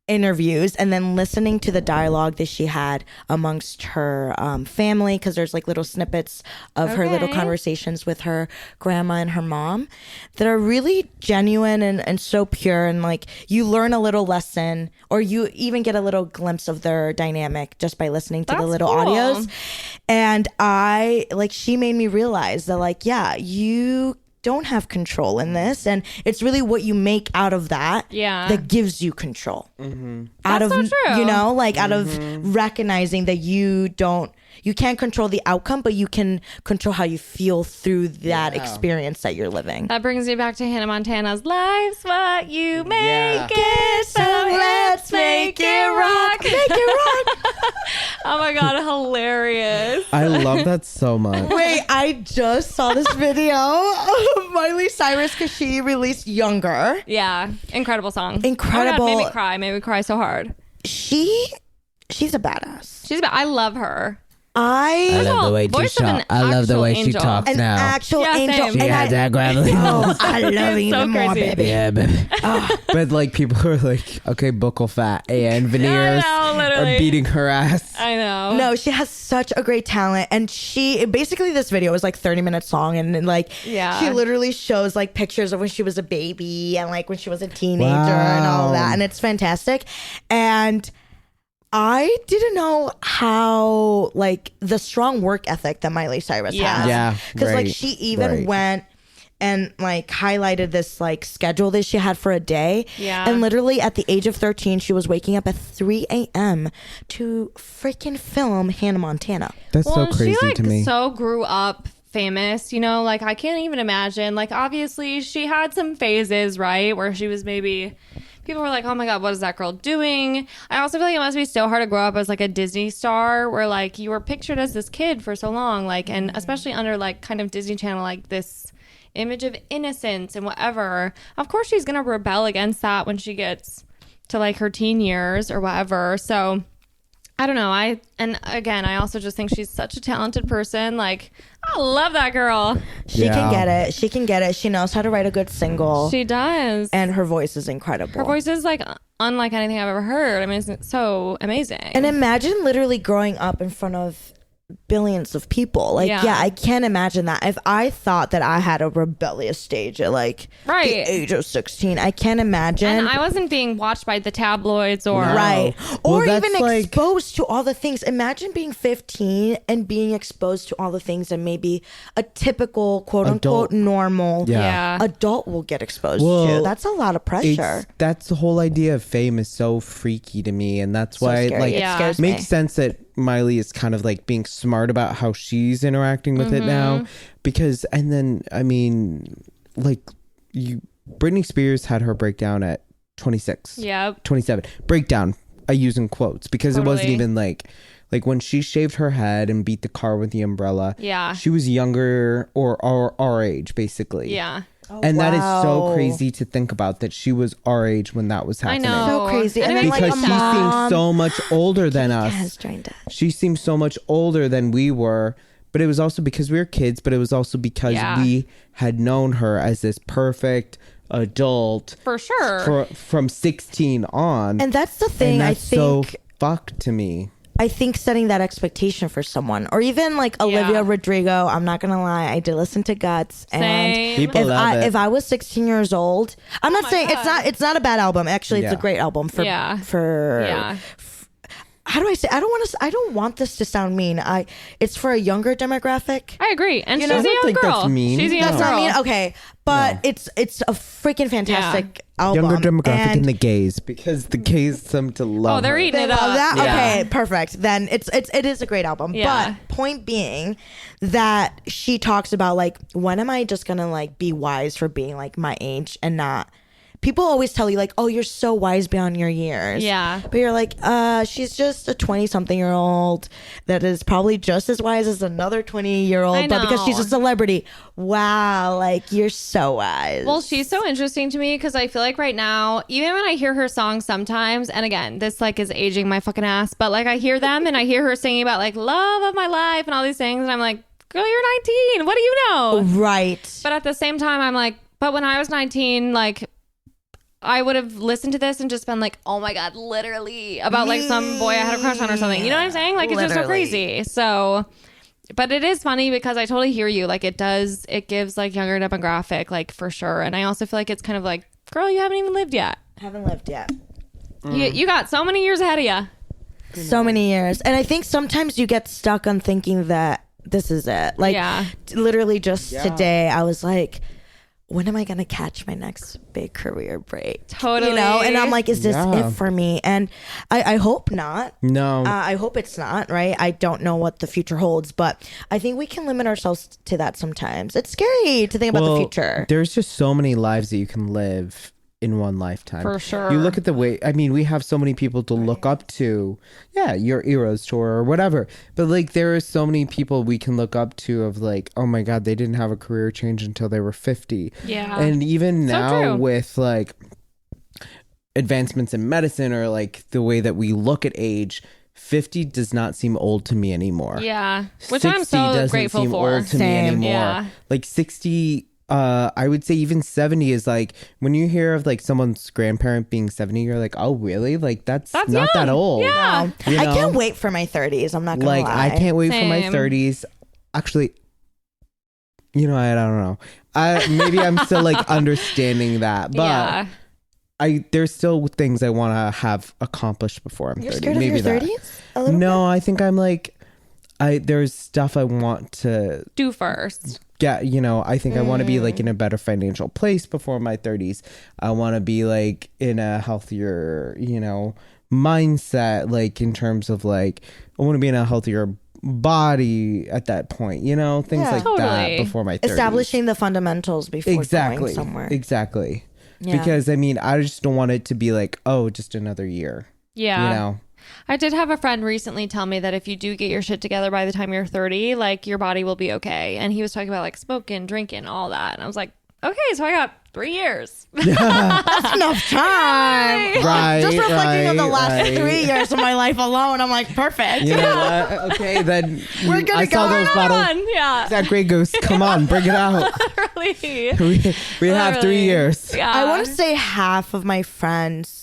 interviews and then listening to the dialogue that she had amongst her family, because there's like little snippets of her little conversations with her grandma and her mom that are really genuine and so pure, and like you learn a little lesson, or you even get a little glimpse of their dynamic just by listening to the little audios. And she made me realize that like, you don't have control in this, and it's really what you make out of that that gives you control. Out of, so true. out of recognizing that you can't control the outcome, but you can control how you feel through that experience that you're living. That brings me back to Hannah Montana's "Life's What You Make It," so let's make it rock. Make it rock. Oh my god, hilarious. I love that so much. Wait, I just saw this video of Miley Cyrus because she released Younger. Yeah, incredible song. Incredible. Oh my God, made me cry so hard. She's a badass. I love her. I love the way she talks. I love the way she talks an now. actual angel. She has that gravelly voice. I love you even more, baby. Yeah, baby. But like people are like, okay, buccal fat and veneers are beating her ass. I know. No, she has such a great talent, and basically this video was like 30 minutes long, and like she literally shows like pictures of when she was a baby and like when she was a teenager and all of that, and it's fantastic. And I didn't know how like the strong work ethic that Miley Cyrus has. Yeah, because like she even went and like highlighted this like schedule that she had for a day. Yeah. And literally at the age of 13, she was waking up at 3 a.m. to freaking film Hannah Montana. That's so crazy she, like, to me. So grew up famous, like I can't even imagine. Like obviously she had some phases, right, where she was maybe. People were like, oh my God, what is that girl doing? I also feel like it must be so hard to grow up as like a Disney star where like you were pictured as this kid for so long, like, and especially under like kind of Disney Channel, like this image of innocence and whatever. Of course she's going to rebel against that when she gets to like her teen years or whatever. So I don't know. I also just think she's such a talented person. Like, I love that girl. She can get it. She can get it. She knows how to write a good single. She does. And her voice is incredible. Her voice is like unlike anything I've ever heard. I mean, it's so amazing. And imagine literally growing up in front of billions of people. Like, I can't imagine that. If I thought that I had a rebellious stage at like the age of 16, I can't imagine. And I wasn't being watched by the tabloids or or even exposed to all the things. Imagine being 15 and being exposed to all the things that maybe a typical quote unquote normal adult will get exposed to. That's a lot of pressure. That's the whole idea of fame is so freaky to me, and that's why it makes sense that Miley is kind of like being smart about how she's interacting with it now, because and then I mean like Britney Spears had her breakdown at 26 27 breakdown I use in quotes because it wasn't even like Like when she shaved her head and beat the car with the umbrella. Yeah. She was younger or our age, basically. Yeah. Oh, and that is so crazy to think about, that she was our age when that was happening. I know. So crazy. And then, because she seemed so much older than us. Has joined us. She seemed so much older than we were. But it was also because we were kids, but it was also because we had known her as this perfect adult. For sure. From 16 on. And that's the thing, and that's I think. so fucked to me. I think setting that expectation for someone, or even like Olivia Rodrigo, I'm not gonna lie, I did listen to Guts, and if I was 16 years old, I'm not saying it's not a bad album. Actually, it's a great album for how do I say? I don't want this to sound mean. It's for a younger demographic. I agree, and she's a young girl. That's mean. She's a young girl. That's not mean. Okay, but it's a freaking fantastic album. Younger demographic and the gays, because the gays seem to love. Oh, they're eating it up. That? Yeah. Okay, perfect. Then it is a great album. Yeah. But point being that she talks about like, when am I just gonna like be wise for being like my age and not. People always tell you like, oh, you're so wise beyond your years. Yeah. But you're like, she's just a 20-something-year-old that is probably just as wise as another 20-year-old. But because she's a celebrity, wow, like you're so wise. Well, she's so interesting to me because I feel like right now, even when I hear her songs sometimes, and again, this like is aging my fucking ass, but like I hear them and I hear her singing about like love of my life and all these things. And I'm like, girl, you're 19. What do you know? Right. But at the same time, I'm like, but when I was 19, like, I would have listened to this and just been like, oh my God, literally about like some boy I had a crush on or something. You know what I'm saying? Like, it's just so crazy. So, but it is funny because I totally hear you. Like it gives like younger demographic, like for sure. And I also feel like it's kind of like, girl, you haven't even lived yet. Haven't lived yet. You got so many years ahead of you. So many years. And I think sometimes you get stuck on thinking that this is it. Like literally just today, I was like, when am I going to catch my next big career break? Totally. You know? And I'm like, is this it for me? And I hope not. No. I hope it's not, right? I don't know what the future holds, but I think we can limit ourselves to that sometimes. It's scary to think about the future. There's just so many lives that you can live in one lifetime. For sure. You look at the way, I mean, we have so many people to look up to. Yeah, your Eras tour or whatever. But like there are so many people we can look up to of like, oh my God, they didn't have a career change until they were 50. Yeah. And even now true. with like advancements in medicine or like the way that we look at age, 50 does not seem old to me anymore. Yeah. Which I'm so grateful seem for. Old to me anymore. Yeah. Like 60, I would say even 70 is like, when you hear of like someone's grandparent being 70, you're like, oh really? Like that's not young. that old. Yeah. You know? I can't wait for my 30s. I'm not gonna lie. I can't wait for my 30s. Actually, you know, I don't know. Maybe I'm still like understanding that, but there's still things I want to have accomplished before I'm 30. You're scared maybe of your 30s? No, I think I'm like, there's stuff I want to do first. Get, you know, I think I want to be like in a better financial place before my 30s. I want to be like in a healthier, you know, mindset, like in terms of like, I want to be in a healthier body at that point, you know, things like that before my 30s. Establishing the fundamentals before going somewhere. Exactly. Yeah. Because I mean, I just don't want it to be like, oh, just another year. Yeah. You know? I did have a friend recently tell me that if you do get your shit together by the time you're 30, like your body will be okay. And he was talking about like smoking, drinking, all that. And I was like, okay, so I got 3 years. That's enough time. Right. Just reflecting on the last 3 years of my life alone, I'm like, perfect. You know, okay, then we're gonna I saw those bottles. Yeah. That Grey Goose. Come on, bring it out. Really? We have 3 years. Yeah. I want to say half of my friends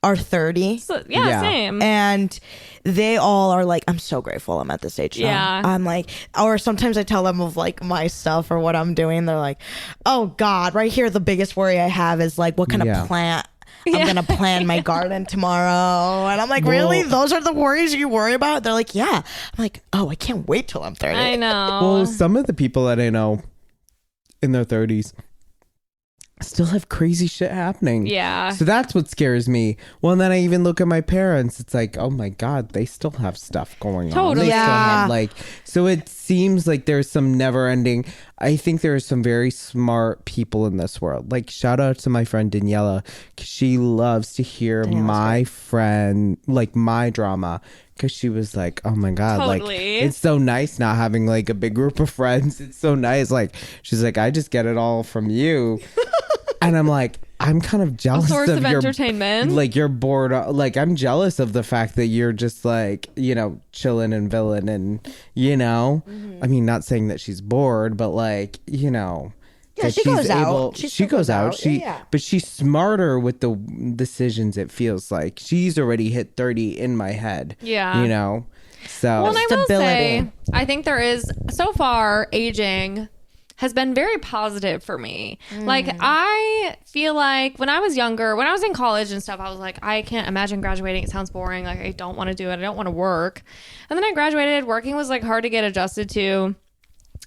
are 30. So, yeah, same. And they all are like, I'm so grateful I'm at this age now. Yeah. I'm like, or sometimes I tell them of like my stuff or what I'm doing. They're like, oh God, right here, the biggest worry I have is like, what kind of plant I'm going to plant my garden tomorrow. And I'm like, really? Those are the worries you worry about? They're like, yeah. I'm like, oh, I can't wait till I'm 30. I know. Well, some of the people that I know in their 30s, still have crazy shit happening. Yeah. So that's what scares me. Well, and then I even look at my parents. It's like, oh my God, they still have stuff going on. Totally. They still have so it seems like there's some never ending. I think there are some very smart people in this world. Like, shout out to my friend Daniela. She loves to hear my friend, like my drama. Because she was like, oh my God, like, it's so nice not having like a big group of friends. It's so nice. Like, she's like, I just get it all from you. And I'm like, I'm kind of jealous of your entertainment. Like, you're bored. Like, I'm jealous of the fact that you're just like, you know, chilling and villain and, you know, I mean, not saying that she's bored, but like, you know. Yeah, she goes out. She goes out. But she's smarter with the decisions, it feels like. She's already hit 30 in my head. Yeah. You know? So. Well, and I will say, I think there is, so far, aging has been very positive for me. Like, I feel like when I was younger, when I was in college and stuff, I was like, I can't imagine graduating. It sounds boring. Like, I don't want to do it. I don't want to work. And then I graduated. Working was like hard to get adjusted to.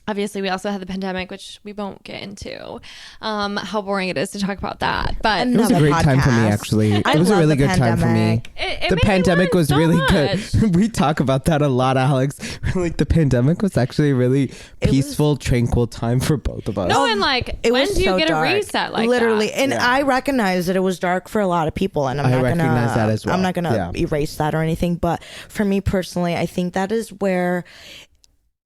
Obviously, we also had the pandemic, which we won't get into how boring it is to talk about that. But it was a great time for me, actually. It was a really good time for me. The pandemic was really good. We talk about that a lot, Alex. Like, the pandemic was actually a really peaceful, tranquil time for both of us. No, and like, when do you get a reset like literally that? And I recognize that it was dark for a lot of people, and I recognize that as well. I'm not gonna erase that or anything, but for me personally, I think that is where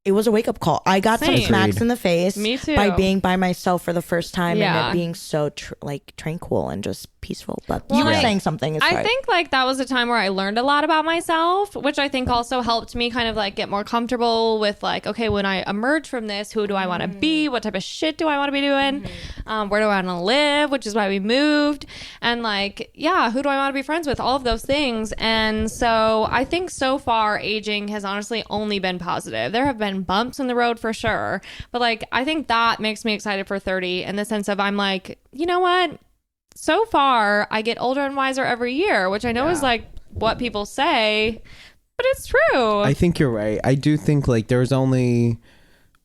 it was a wake-up call. I got some smacks in the face. Me too. By being by myself for the first time and it being so tranquil and just peaceful. But you were saying something. I think like that was a time where I learned a lot about myself, which I think also helped me kind of like get more comfortable with like, okay, when I emerge from this, who do I want to be? What type of shit do I want to be doing? Where do I want to live? Which is why we moved. And like, yeah, who do I want to be friends with? All of those things. And so I think so far aging has honestly only been positive. There have been bumps in the road for sure, but like I think that makes me excited for 30 in the sense of I'm like, you know what, so far I get older and wiser every year, which I know is like what people say, but it's true. I think you're right. I do think like there's only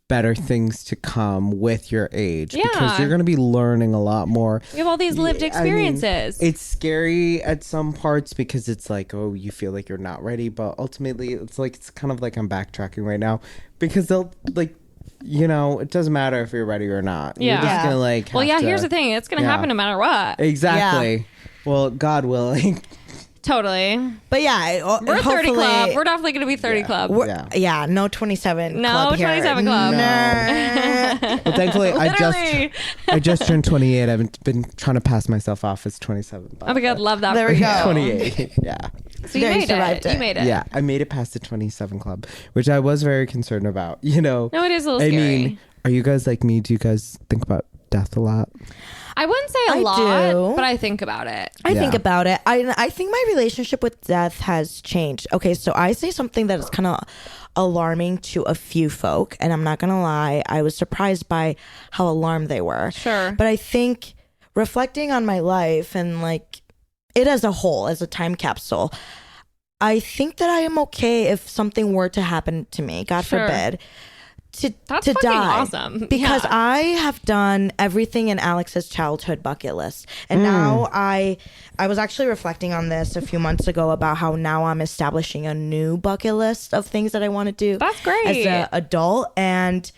better things to come with your age because you're going to be learning a lot more. You have all these lived experiences. I mean, it's scary at some parts because it's like, oh, you feel like you're not ready, but ultimately it's like, it's kind of like I'm backtracking right now because they'll like, you know, it doesn't matter if you're ready or not. Yeah. You're just gonna like here's the thing, it's gonna happen no matter what. Exactly. Well, God willing. Totally. But yeah, we're 30 club. We're definitely going to be 30 club. No 27 no club here. 27 club. No. Well, thankfully, I just turned 28. I've been trying to pass myself off as 27. Oh my God, love that. There we go. 28. Yeah. So you made it. You made it. Yeah, I made it past the 27 club, which I was very concerned about. You know. No, it is a little scary. I mean, are you guys like me? Do you guys think about death a lot? I wouldn't say a lot, but I think about it. I think about it. I think my relationship with death has changed. Okay, so I say something that is kind of alarming to a few folk, and I'm not going to lie, I was surprised by how alarmed they were. Sure. But I think reflecting on my life and like it as a whole, as a time capsule, I think that I am okay if something were to happen to me, God forbid. That's to fucking die. Awesome. Because I have done everything in Alex's childhood bucket list. And now I was actually reflecting on this a few months ago about how now I'm establishing a new bucket list of things that I want to do. That's great. As an adult. And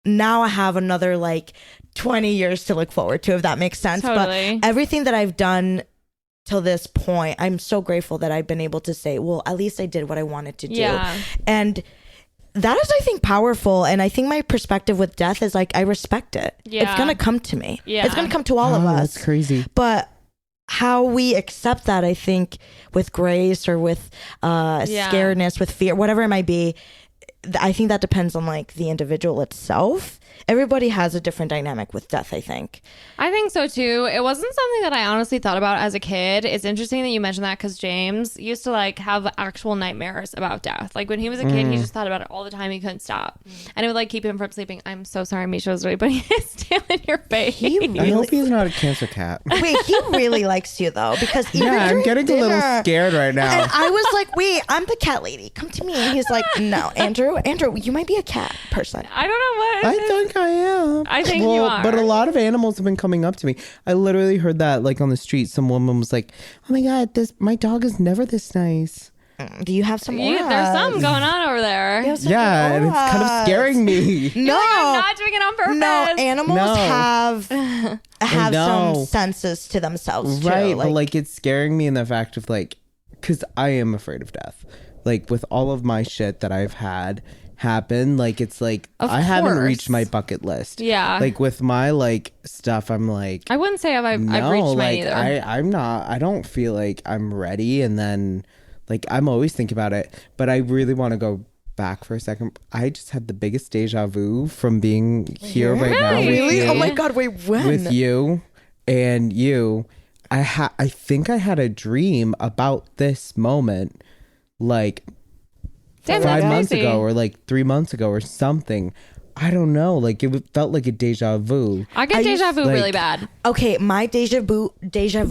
now I have another like 20 years to look forward to, if that makes sense. Totally. But everything that I've done till this point, I'm so grateful that I've been able to say, well, at least I did what I wanted to do. Yeah. And that is, I think, powerful. And I think my perspective with death is like, I respect it. Yeah. It's going to come to me. Yeah. It's going to come to all of us. That's crazy. But how we accept that, I think, with grace or with scaredness, with fear, whatever it might be, I think that depends on like the individual itself. Everybody has a different dynamic with death, I think. I think so too. It wasn't something that I honestly thought about as a kid. It's interesting that you mentioned that because James used to like have actual nightmares about death. Like when he was a kid, he just thought about it all the time. He couldn't stop. And it would like keep him from sleeping. I'm so sorry, Misha was really putting his tail in your face. I hope he's not a cancer cat. Wait, he really likes you though, because even I'm getting a little scared right now. And I was like, wait, I'm the cat lady. Come to me. And he's like, no, Andrew Andrew, you might be a cat person. I don't know what. I think I am. I think you are. But a lot of animals have been coming up to me. I literally heard that like on the street. Some woman was like, "Oh my god, my dog is never this nice." Do you have some auras? There's something going on over there. Yeah, and it's kind of scaring me. No, I'm not doing it on purpose. No, animals have some senses to themselves too. Right, but like it's scaring me in the fact of like, because I am afraid of death. Like with all of my shit that I've had happen, like it's like I haven't reached my bucket list. Yeah. Like with my like stuff, I'm like, I wouldn't say I've reached mine either. I'm not. I don't feel like I'm ready, and then. Like, I'm always thinking about it, but I really want to go back for a second. I just had the biggest deja vu from being here right now. Really? Oh my God, wait, when? With you and you. I think I had a dream about this moment, like 5 months ago or like 3 months ago or something. I don't know. Like it felt like a deja vu. I get deja vu really bad. Okay, my deja vu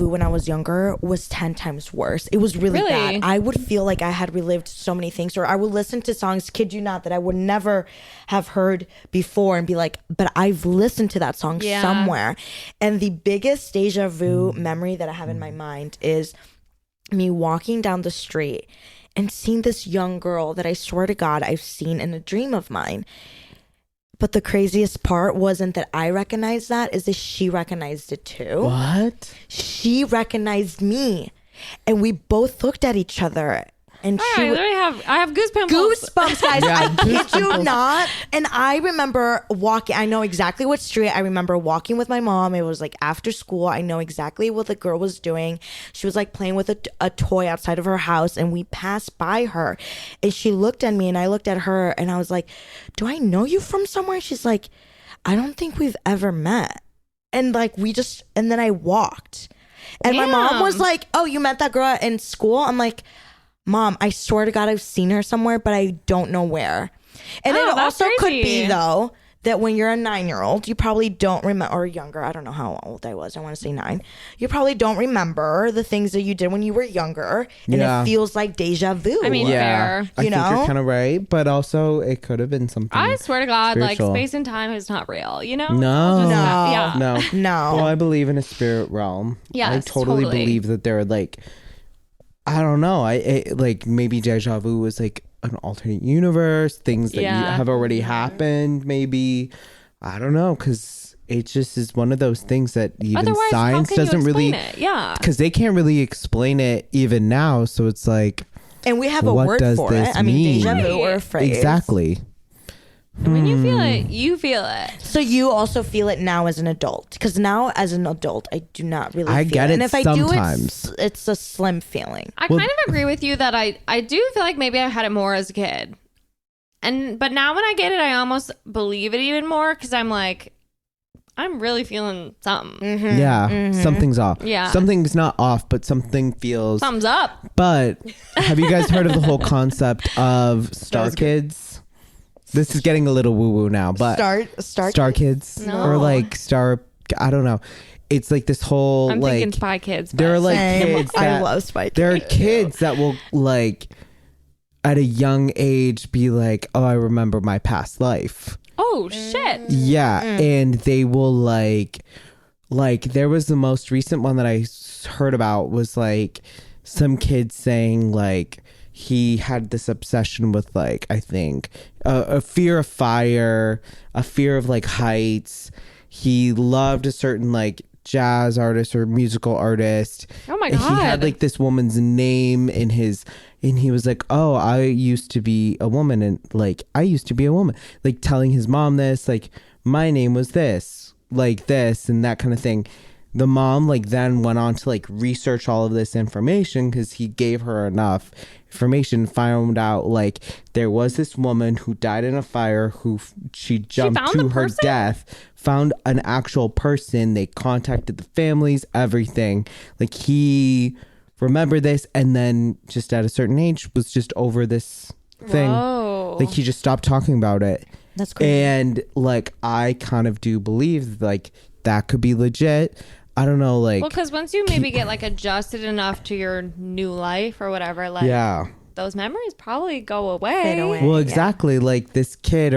when I was younger was 10 times worse. It was really bad. I would feel like I had relived so many things, or I would listen to songs, kid you not, that I would never have heard before and be like, but I've listened to that song somewhere. And the biggest deja vu memory that I have in my mind is me walking down the street and seeing this young girl that I swear to God I've seen in a dream of mine. But the craziest part wasn't that I recognized that, is that she recognized it too. What? She recognized me. And we both looked at each other. And I have goosebumps. Goosebumps, guys. I kid you not. And I remember walking. I know exactly what street. I remember walking with my mom. It was like after school. I know exactly what the girl was doing. She was like playing with a toy outside of her house. And we passed by her. And she looked at me and I looked at her. And I was like, do I know you from somewhere? She's like, I don't think we've ever met. And like and then I walked. And my mom was like, oh, you met that girl in school? I'm like, Mom, I swear to God I've seen her somewhere, but I don't know where. And it also could be, though, that when you're a 9-year-old, you probably don't remember, or younger, I don't know how old I was, I want to say 9. You probably don't remember the things that you did when you were younger, and it feels like deja vu. I mean, fair. I think you're kind of right, but also it could have been something I swear to God, spiritual. like space and time is not real, you know? No. No. Well, I believe in a spirit realm. Yes, I totally believe that there are like, I don't know. Like maybe deja vu was like an alternate universe, things that have already happened. Maybe I don't know, because it just is one of those things that even science doesn't really, because they can't really explain it even now. So it's like, and we have a word for it. I mean, deja vu or a phrase. Exactly. And when you feel it, you feel it. So you also feel it now as an adult? Because now as an adult, I do not really feel get it. And if sometimes. I do, it's a slim feeling. I kind of agree with you that I do feel like maybe I had it more as a kid. But now when I get it, I almost believe it even more, because I'm like, I'm really feeling something. Mm-hmm. Yeah, something's off. Yeah. Something's not off, but something feels... Thumbs up. But have you guys heard of the whole concept of Star Kids? This is getting a little woo-woo now, but Star Kids? No. Or like Star... I don't know. It's like this whole I'm like... thinking Spy Kids. There are like kids that... I love Spy Kids. There are kids that will like... at a young age be like, oh, I remember my past life. Oh, shit. Yeah. And they will like there was the most recent one that I heard about was like some kid saying like he had this obsession with like, I think a fear of fire, a fear of like heights. He loved a certain like jazz artist or musical artist. Oh my God. He had like this woman's name in his, and he was like, oh, I used to be a woman, and like I used to be a woman, like telling his mom this, like my name was this, like this, and that kind of thing. The mom like then went on to like research all of this information because he gave her enough information, found out like there was this woman who died in a fire who she jumped to her death, found an actual person, they contacted the families, everything. Like he remembered this, and then just at a certain age was just over this thing. Whoa. Like he just stopped talking about it. That's crazy. And like I kind of do believe like that could be legit. I don't know, like... Well, because once you maybe get, like, adjusted enough to your new life or whatever, like... Yeah. those memories probably go away. Fade away. Well, exactly. Like this kid,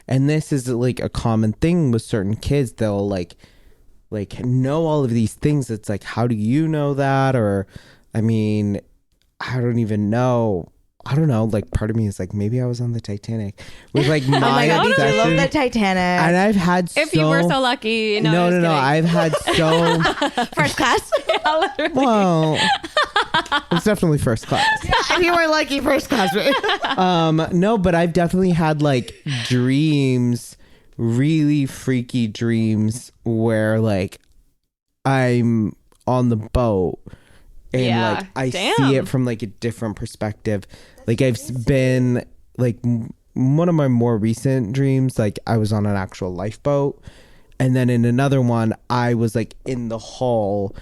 and this is like a common thing with certain kids. They'll like know all of these things. It's like, how do you know that? Or, I mean, I don't even know. I don't know. Like, part of me is like, maybe I was on the Titanic with like my oh my God, obsession. I love the Titanic. And I've had if you were so lucky. No, I've had so first class. Yeah, literally. Well, it's definitely first class. If you were lucky, first class. No, but I've definitely had like dreams, really freaky dreams where like I'm on the boat and like I see it from like a different perspective. Like I've been like one of my more recent dreams, like I was on an actual lifeboat, and then in another one I was like in the hull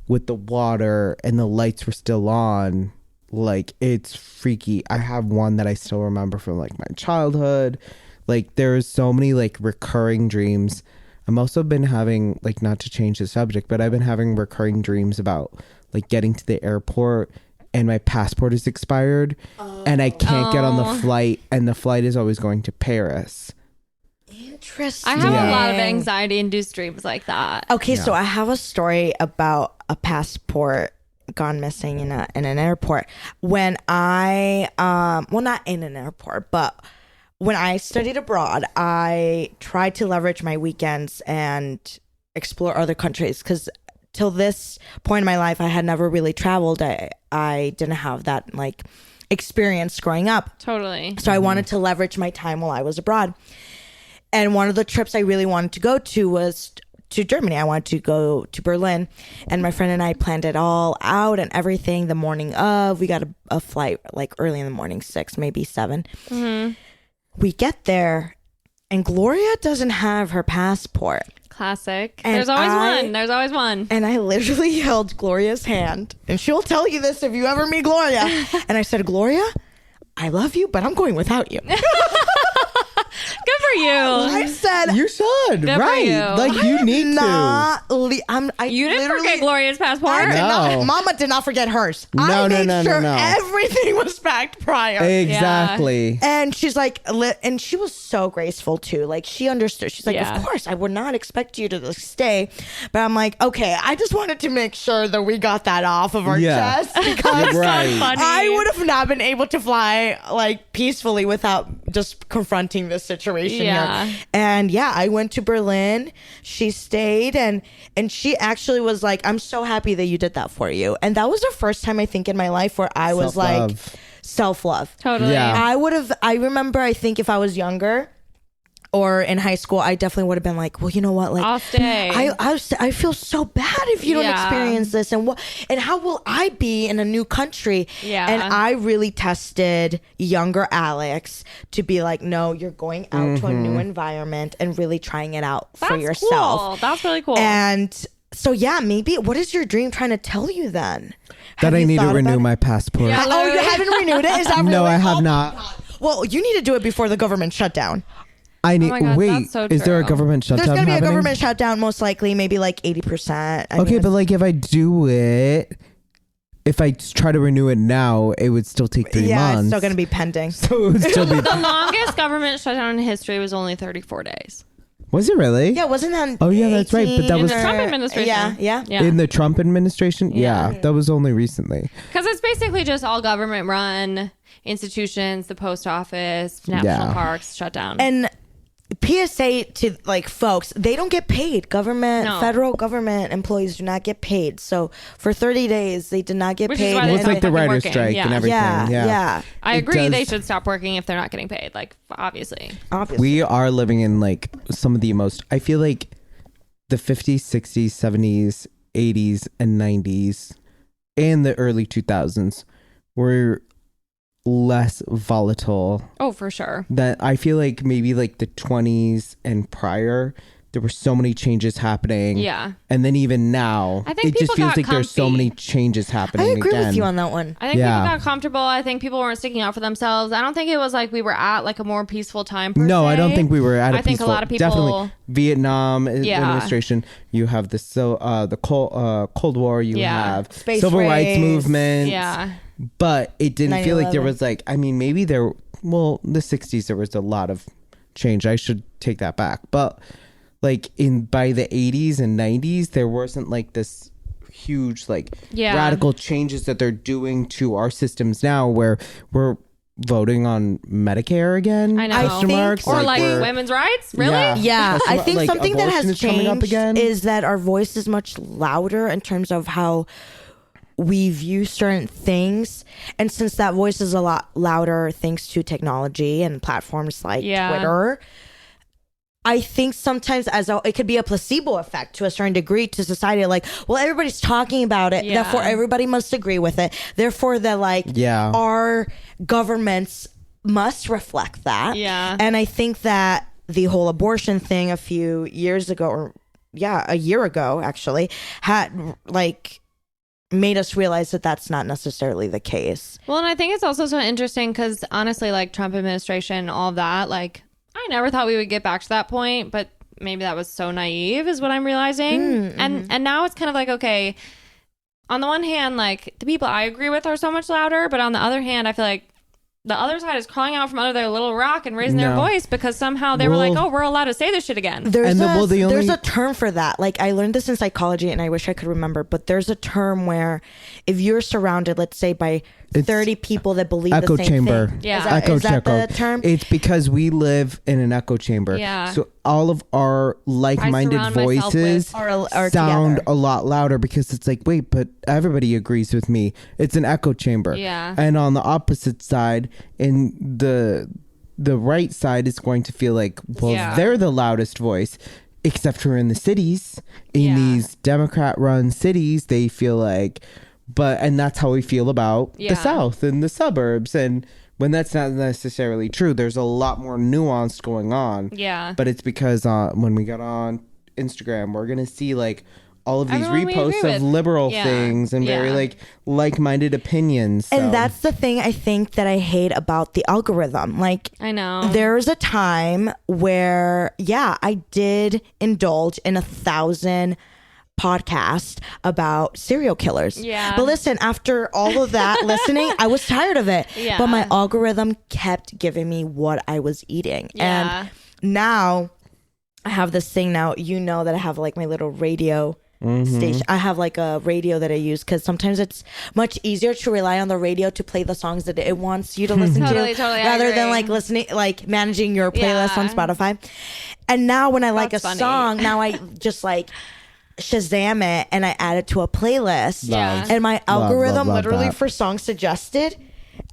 with the water and the lights were still on. Like it's freaky. I have one that I still remember from like my childhood. Like there's so many like recurring dreams. I'm also been having, like, not to change the subject, but I've been having recurring dreams about like getting to the airport and my passport is expired and I can't get on the flight, and the flight is always going to Paris. Interesting. I have a lot of anxiety-induced dreams like that. Okay, so I have a story about a passport gone missing in an airport. When I, well, not in an airport, but when I studied abroad, I tried to leverage my weekends and explore other countries because till this point in my life, I had never really traveled. I didn't have that like experience growing up. Totally. So I wanted to leverage my time while I was abroad. And one of the trips I really wanted to go to was to Germany. I wanted to go to Berlin, and my friend and I planned it all out and everything. The morning of, we got a flight like early in the morning, 6, maybe 7. Mm-hmm. We get there and Gloria doesn't have her passport. Classic. And There's always one. And I literally held Gloria's hand, and she'll tell you this if you ever meet Gloria. And I said, Gloria, I love you, but I'm going without you. Good for you. I said, you should, Good right? for you. Like you need not to. You didn't forget Gloria's passport. I did No. not. Mama did not forget hers. No, I made no, sure no. everything was packed prior. Exactly. And she's like, and she was so graceful too. Like she understood. She's like, Yeah. of course, I would not expect you to stay. But I'm like, okay, I just wanted to make sure that we got that off of our chest because Right. So funny. I would have not been able to fly like peacefully without just confronting this situation Yeah. here. And yeah, I went to Berlin. She stayed, and she actually was like, I'm so happy that you did that for you. And that was the first time I think in my life where I was like self-love. Totally. Yeah. I remember, I think if I was younger or in high school, I definitely would have been like, well, you know what? Like, I'll stay. I feel so bad if you don't experience this. And how will I be in a new country? Yeah. And I really tested younger Alex to be like, no, you're going out to a new environment and really trying it out for yourself. Cool. That's really cool. And so, yeah, maybe what is your dream trying to tell you then? That I need to renew my passport. Yeah. Oh, you haven't renewed it? Is that really? No, I have Oh, not. well, you need to do it before the government shutdown. I need. Oh my God, wait, that's so is there a true. government shutdown? There's going to be happening? a government shutdown, most likely, maybe like 80%. Okay, but like if I do it, if I try to renew it now, it would still take 3 yeah, months. it's still going to be pending. So it would still be. The longest government shutdown in history was only 34 days. Was it really? Yeah, wasn't that? Oh, yeah, that's right, but that In was- the Trump administration. Yeah. In the Trump administration? Yeah, that was only recently. Because it's basically just all government run institutions, the post office, national parks shut down. And PSA to like folks, they don't get paid. Federal government employees do not get paid. So for 30 days, they did not get Which is paid. why Well, they it's stopped like the fucking writer's working. strike and everything. Yeah. I It agree. They does- should stop working if they're not getting paid. Like, obviously. Obviously. We are living in like some of the most, I feel like the 50s, 60s, 70s, 80s, and 90s, and the early 2000s were less volatile. Oh, for sure. That I feel like maybe like the 20s and prior, there were so many changes happening. Yeah. And then even now, I think it just people feels got like there's so comfy. many changes I happening agree again. with you on that one. I think Yeah. people got comfortable. I think people weren't sticking out for themselves. I don't think it was like we were at like a more peaceful time. Per No, se. I don't think we were at a I think peaceful. a lot of people. Definitely Vietnam Yeah. administration. You have the Cold War. You Yeah. have Space civil rights race. movement. Yeah. but it didn't feel like there 9/11. was like, I mean, maybe the 60s, there was a lot of change. I should take that back. But like by the 80s and 90s, there wasn't like this huge like radical changes that they're doing to our systems now, where we're voting on Medicare again. I know. Or like women's rights. Really? Yeah. I think like something that has changed is that our voice is much louder in terms of how we view certain things. And since that voice is a lot louder thanks to technology and platforms like Twitter, I think sometimes it could be a placebo effect to a certain degree to society. Like, well, everybody's talking about it. Therefore, everybody must agree with it. Therefore, our governments must reflect that. Yeah. And I think that the whole abortion thing a few years ago, a year ago, actually, had like made us realize that that's not necessarily the case. Well, and I think it's also so interesting because honestly, like Trump administration, all that, like I never thought we would get back to that point, but maybe that was so naive is what I'm realizing. And now it's kind of like, okay, on the one hand, like the people I agree with are so much louder, but on the other hand, I feel like the other side is calling out from under their little rock and raising their voice because somehow they were like, oh, we're allowed to say this shit again. There's a term for that. Like I learned this in psychology and I wish I could remember, but there's a term where if you're surrounded, let's say by 30 people that believe the same chamber. thing. Yeah. Is that the term? It's because we live in an echo chamber. Yeah. So all of our like-minded voices are sound together. a lot louder because it's like, wait, but everybody agrees with me. It's an echo chamber. Yeah. And on the opposite side, in the right side is going to feel like, well, they're the loudest voice. Except for in the cities, in these Democrat-run cities, they feel like, and that's how we feel about the South and the suburbs. And when that's not necessarily true, there's a lot more nuance going on. Yeah. But it's because when we got on Instagram, we're going to see like all of these reposts of liberal things and very like-minded opinions. So. And that's the thing I think that I hate about the algorithm. Like, I know there's a time where, I did indulge in 1,000 podcast about serial killers. Yeah. But listen, after all of that listening, I was tired of it. Yeah. But my algorithm kept giving me what I was eating. Yeah. And now I have this thing now, that I have like my little radio station. I have like a radio that I use because sometimes it's much easier to rely on the radio to play the songs that it wants you to listen to rather than like listening, like managing your playlist on Spotify. And now when I like a song, now I just like Shazam it and I add it to a playlist. And my algorithm literally for songs suggested,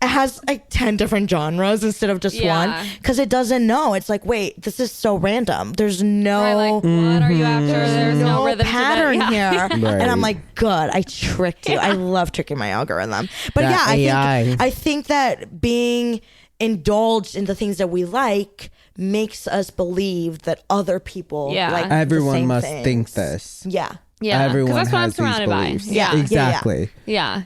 it has like 10 different genres instead of just one because it doesn't know. It's like, wait, this is so random. There's no what are you after? There's no rhythm pattern to here. And I'm like, good, I tricked you. I love tricking my algorithm. But I think that being indulged in the things that we like makes us believe that other people like everyone the same must things. think this. Yeah, everyone that's what I'm has surrounded these by. beliefs. Yeah, exactly. Yeah.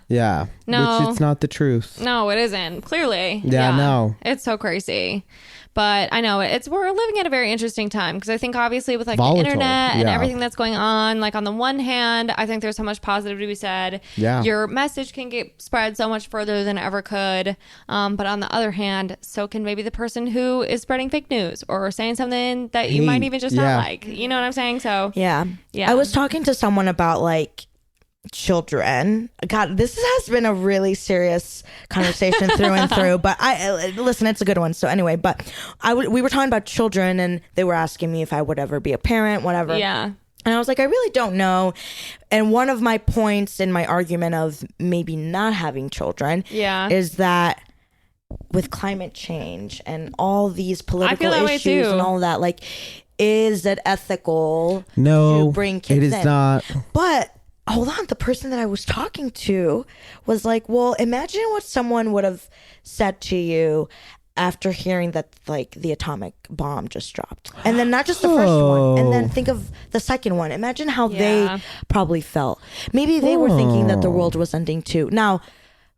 No, which it's not the truth. No, it isn't. Clearly. No, it's so crazy. But I know we're living at a very interesting time because I think obviously with like Volatile, the internet and everything that's going on, like on the one hand, I think there's so much positive to be said. Yeah. Your message can get spread so much further than it ever could. But on the other hand, so can maybe the person who is spreading fake news or saying something that you might even just not like. You know what I'm saying? So yeah. I was talking to someone about like children. God, this has been a really serious conversation through and through, but listen, it's a good one. So anyway, but we were talking about children and they were asking me if I would ever be a parent, whatever. Yeah. And I was like, I really don't know. And one of my points in my argument of maybe not having children is that with climate change and all these political issues and all that, like, is it ethical to bring kids in? It is not. But hold on, the person that I was talking to was like, well, imagine what someone would have said to you after hearing that like the atomic bomb just dropped. And then not just the first one, and then think of the second one. Imagine how they probably felt. Maybe they were thinking that the world was ending too. Now,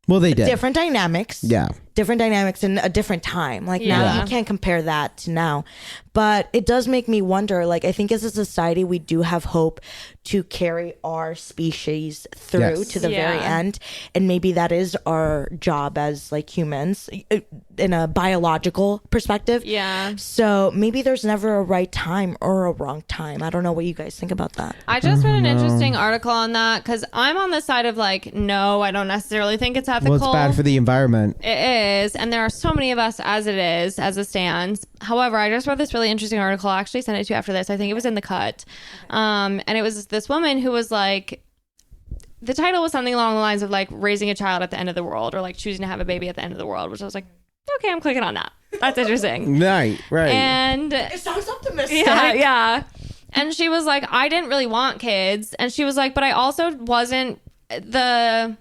well, they did. Different dynamics. Yeah. different dynamics in a different time. Like now you can't compare that to now. But it does make me wonder, like, I think as a society, we do have hope to carry our species through to the very end. And maybe that is our job as like humans in a biological perspective. Yeah. So maybe there's never a right time or a wrong time. I don't know what you guys think about that. I just read an interesting article on that because I'm on the side of like, no, I don't necessarily think it's ethical. Well, it's bad for the environment. It is. And there are so many of us as it is, as it stands. However, I just read this really interesting article. I actually sent it to you after this. I think it was in The Cut. And it was this woman who was like, the title was something along the lines of like raising a child at the end of the world or like choosing to have a baby at the end of the world, which I was like, okay, I'm clicking on that. That's interesting. Right. And it sounds optimistic. Yeah. And she was like, I didn't really want kids. And she was like, but I also wasn't the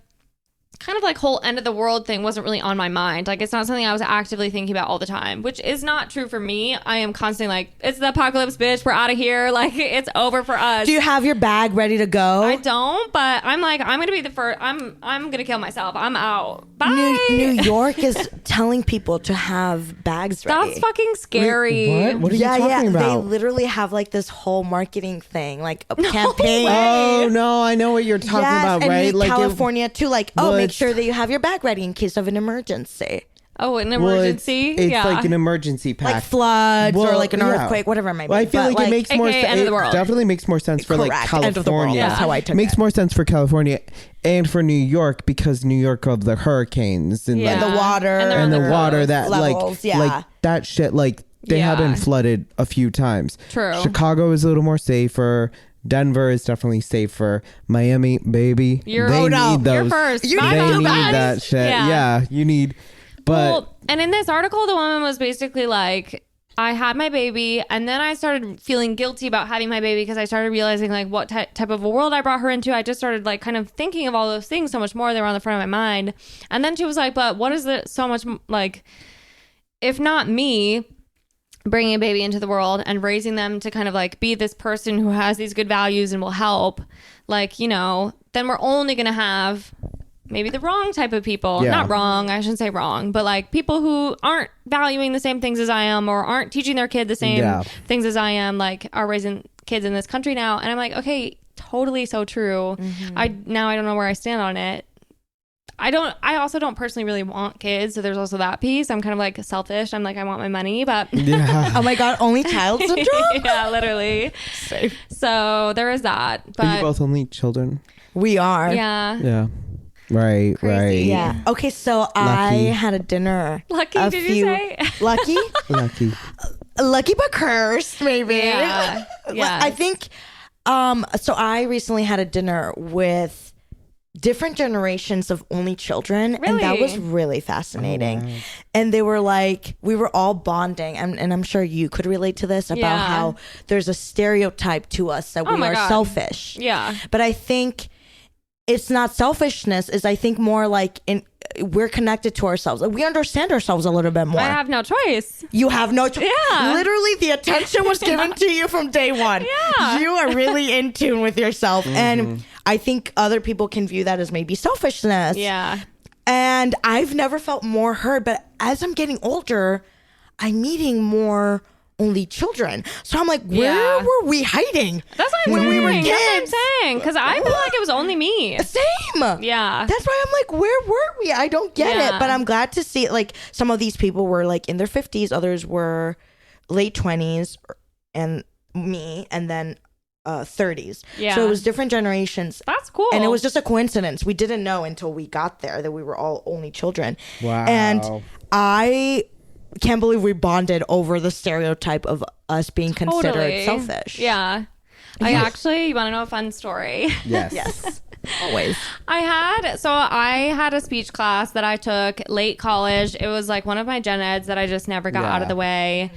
kind of like whole end of the world thing wasn't really on my mind. Like it's not something I was actively thinking about all the time, which is not true for me. I am constantly like, it's the apocalypse, bitch. We're out of here. Like it's over for us. Do you have your bag ready to go? I don't, but I'm like, I'm gonna be the first. I'm gonna kill myself. I'm out. Bye. New York is telling people to have bags ready. That's fucking scary. Wait, what are you talking about? They literally have like this whole marketing thing, like a campaign. Oh no, I know what you're talking about, and right? Like California too. Like, make it's sure that you have your bag ready in case of an emergency. Oh, an emergency? It's like an emergency pack. Like floods or like an earthquake, whatever it might be. Well, I feel like it makes more sense. End of the world. Definitely makes more sense for like California. End of the world. That's how I took it. Makes more sense for California and for New York because New York of the hurricanes and like, the water and the water that levels, like that shit like they have been flooded a few times. True. Chicago is a little more safer. Denver is definitely safer. Miami, baby, You're first. You they need that shit. Yeah, you need. But and in this article, the woman was basically like, I had my baby, and then I started feeling guilty about having my baby because I started realizing like what type of a world I brought her into. I just started like kind of thinking of all those things so much more. They were on the front of my mind. And then she was like, but what is it so much like, if not me bringing a baby into the world and raising them to kind of like be this person who has these good values and will help, like, you know, then we're only going to have maybe the wrong type of people. Not wrong, I shouldn't say wrong, but like people who aren't valuing the same things as I am or aren't teaching their kid the same things as I am, like are raising kids in this country now. And I'm like, okay, totally so true. I don't know where I stand on it. I also don't personally really want kids, so there's also that piece. I'm kind of like selfish. I'm like, I want my money, but oh my god, only child syndrome. Yeah, literally. Safe. So there is that. But are you both only children? We are. Yeah. Right. Yeah. Okay, so I had a dinner. Lucky, did you say? Lucky? Lucky but cursed, maybe. Yeah. I think so I recently had a dinner with different generations of only children, and that was really fascinating. Wow. And they were like, we were all bonding, and I'm sure you could relate to this about how there's a stereotype to us that we are selfish. Yeah. But I think it's not selfishness, is I think more like we're connected to ourselves. We understand ourselves a little bit more. I have no choice. You have no choice. Yeah. Literally, the attention was given to you from day one. Yeah. You are really in tune with yourself. And I think other people can view that as maybe selfishness. Yeah. And I've never felt more heard. But as I'm getting older, I'm meeting more only children. So I'm like, where were we hiding? That's what I'm when saying. we were kids? That's what I'm saying. Because I feel like it was only me. Same. Yeah. That's why I'm like, where were we? I don't get it. But I'm glad to see it. Like some of these people were like in their 50s. Others were late 20s and me. And then 30s. Yeah. So it was different generations. That's cool. And it was just a coincidence. We didn't know until we got there that we were all only children. Wow. And I can't believe we bonded over the stereotype of us being considered selfish. Yeah. You want to know a fun story? Yes. Yes. Always. I had a speech class that I took late college. It was like one of my gen eds that I just never got out of the way.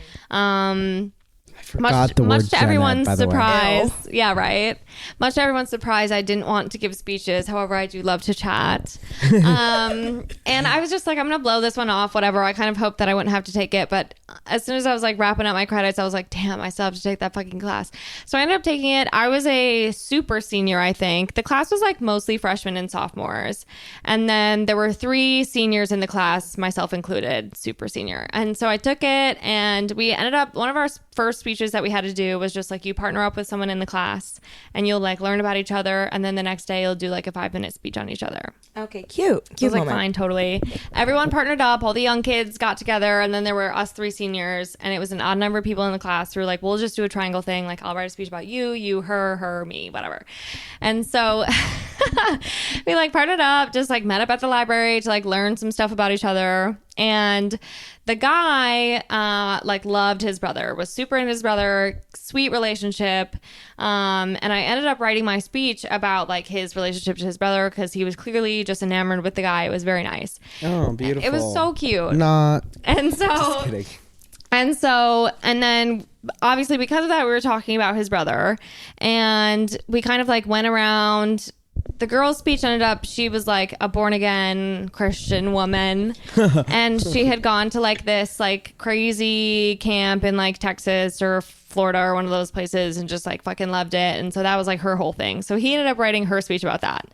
Forgot the word much to Gen Ed, everyone's by the way. surprise. Yeah, right. Much to everyone's surprise, I didn't want to give speeches. However, I do love to chat. And I was just like, I'm going to blow this one off, whatever. I kind of hoped that I wouldn't have to take it. But as soon as I was like wrapping up my credits, I was like, damn, I still have to take that fucking class. So I ended up taking it. I was a super senior, I think. The class was like mostly freshmen and sophomores. And then there were 3 seniors in the class, myself included, super senior. And so I took it, and we ended up, one of our first speeches that we had to do was just like, you partner up with someone in the class and you'll like learn about each other, and then the next day you'll do like a 5-minute speech on each other. Okay, cute. I was like, fine, totally. Everyone partnered up, all the young kids got together, and then there were us 3 seniors, and it was an odd number of people in the class who were like, we'll just do a triangle thing, like I'll write a speech about you, her, me, whatever. And so we like partnered up, just like met up at the library to like learn some stuff about each other. And the guy like loved his brother, was super into his brother, sweet relationship. And I ended up writing my speech about like his relationship to his brother, because he was clearly just enamored with the guy. It was very nice. Oh, beautiful. It was so cute. Not. And so, Just kidding. And then obviously because of that, we were talking about his brother, and we kind of like went around. The girl's speech ended up, she was like a born again Christian woman, and she had gone to like this like crazy camp in like Texas or Florida or one of those places, and just like fucking loved it. And so that was like her whole thing. So he ended up writing her speech about that.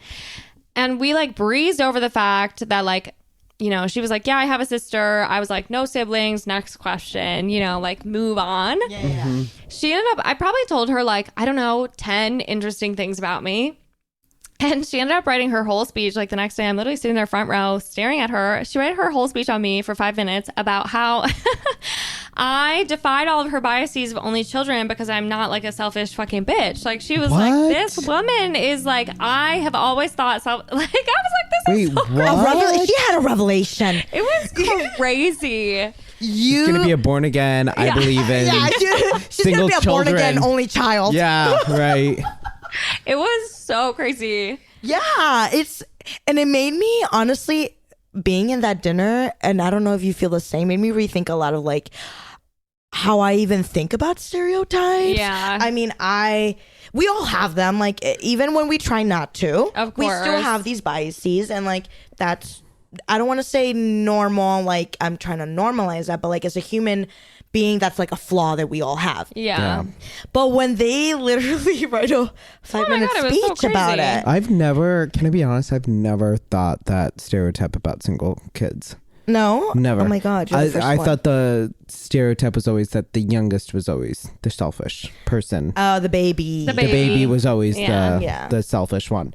And we like breezed over the fact that like, you know, she was like, yeah, I have a sister. I was like, no siblings. Next question, you know, like move on. Yeah. Mm-hmm. She ended up, I probably told her like, I don't know, 10 interesting things about me. And she ended up writing her whole speech. Like the next day, I'm literally sitting there front row staring at her. She read her whole speech on me for 5 minutes about how I defied all of her biases of only children because I'm not like a selfish fucking bitch. Like she was like, this woman is like, I have always thought like I was like, this is so what? She had a revelation. It was crazy. She's gonna be a born again. I believe in. Yeah, she's gonna be a born again only child. Yeah, right. It was so crazy. Yeah, and it made me honestly, being in that dinner, and I don't know if you feel the same, made me rethink a lot of like how I even think about stereotypes. Yeah. I mean, we all have them, like even when we try not to. Of course. We still have these biases, and like that's, I don't want to say normal, like I'm trying to normalize that, but like as a human being, that's like a flaw that we all have. Yeah. But when they literally write a 5-minute speech about it. Can I be honest? I've never thought that stereotype about single kids. No? Never. Oh my God. I thought the stereotype was always that the youngest was always the selfish person. Oh, the baby. The The baby was always Yeah. the selfish one.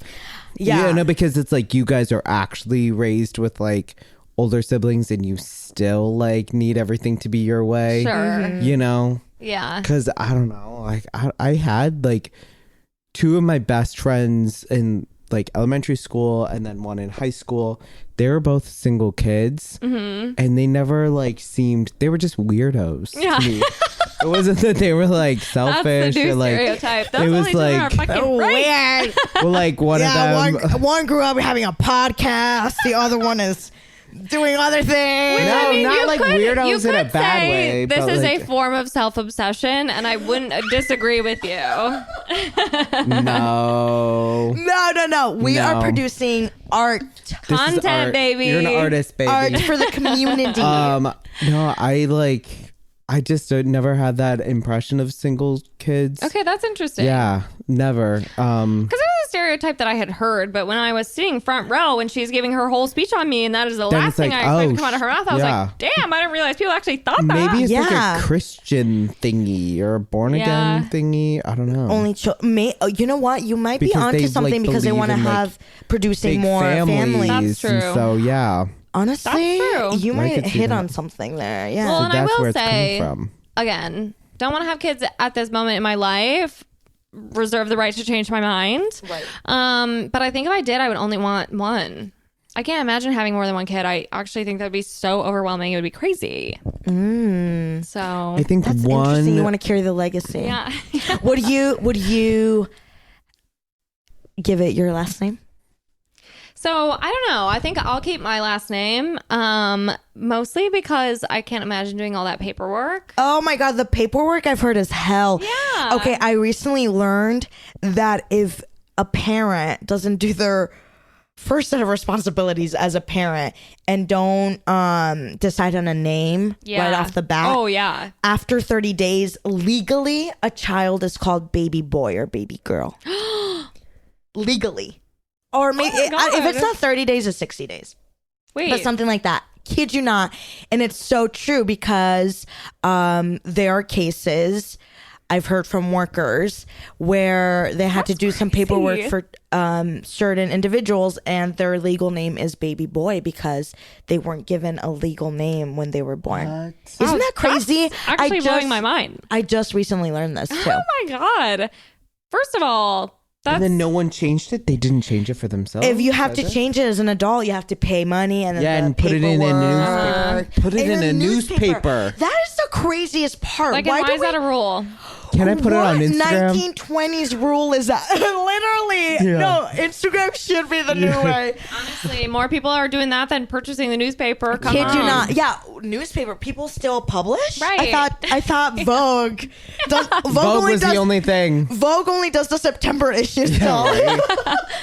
Yeah. No, because it's like you guys are actually raised with like older siblings, and you still like need everything to be your way. Sure. Mm-hmm. You know? Yeah. Because I don't know, like I had like 2 of my best friends in like elementary school, and then one in high school. They were both single kids, and they never like seemed, they were just weirdos to me. It wasn't that they were like selfish. That's the new or like stereotype. Those it was only children like are fucking right. Weird. well, like one of them. One grew up having a podcast. The other one is doing other things. No, I mean, not you like could- weirdos you in a could bad say way. This but, is like, a form of self-obsession, and I wouldn't disagree with you. no. No. We No. are producing art. This is Content, art. baby. You're an artist, baby. Art for the community. No, I just never had that impression of single kids. Okay, that's interesting. Yeah, never. Because it was a stereotype that I had heard, but when I was sitting front row and she's giving her whole speech on me, and that is the Then last it's thing like, I expected oh, to come out of her mouth, I was yeah. like, damn, I didn't realize people actually thought that. Maybe it's like Yeah. a Christian thingy or a born again Yeah. thingy. I don't know. Only you know what? You might be Because onto they, something like, because they believe want to in, like, have producing big more families. That's true. And so yeah. Honestly, That's true. you I might could see hit that. on something there. Yeah. Well, So and I that's will where it's say, coming from. again, don't want to have kids at this moment in my life. Reserve the right to change my mind. Right. But I think if I did, I would only want one. I can't imagine having more than one kid. I actually think that would be so overwhelming. It would be crazy. So I think That's one. interesting. You want to carry the legacy. yeah. Would you give it your last name? So I don't know. I think I'll keep my last name, mostly because I can't imagine doing all that paperwork. Oh my God, the paperwork I've heard is hell. Yeah. Okay, I recently learned that if a parent doesn't do their first set of responsibilities as a parent and don't decide on a name right off the bat. Oh yeah. After 30 days, legally, a child is called baby boy or baby girl. Legally. Or maybe if it's not 30 days, it's 60 days. Wait. But something like that. Kid you not. And it's so true because there are cases I've heard from workers where they had to do some paperwork for certain individuals and their legal name is baby boy because they weren't given a legal name when they were born. What? Isn't that crazy? That's actually blowing my mind. I just recently learned this too. Oh my God. First of all, and then no one changed it? They didn't change it for themselves? If you have to change it as an adult, you have to pay money and then and put it in a newspaper. Put it in a newspaper. That is the craziest part. Like, why is that a rule? Can I put it on Instagram? 1920s rule is that? Literally. Yeah. No, Instagram should be the new way. Honestly, more people are doing that than purchasing the newspaper. Come Kid on. you not. Yeah, newspaper. People still publish? Right. I thought Vogue. Vogue was the only thing. Vogue only does the September issue still. Right?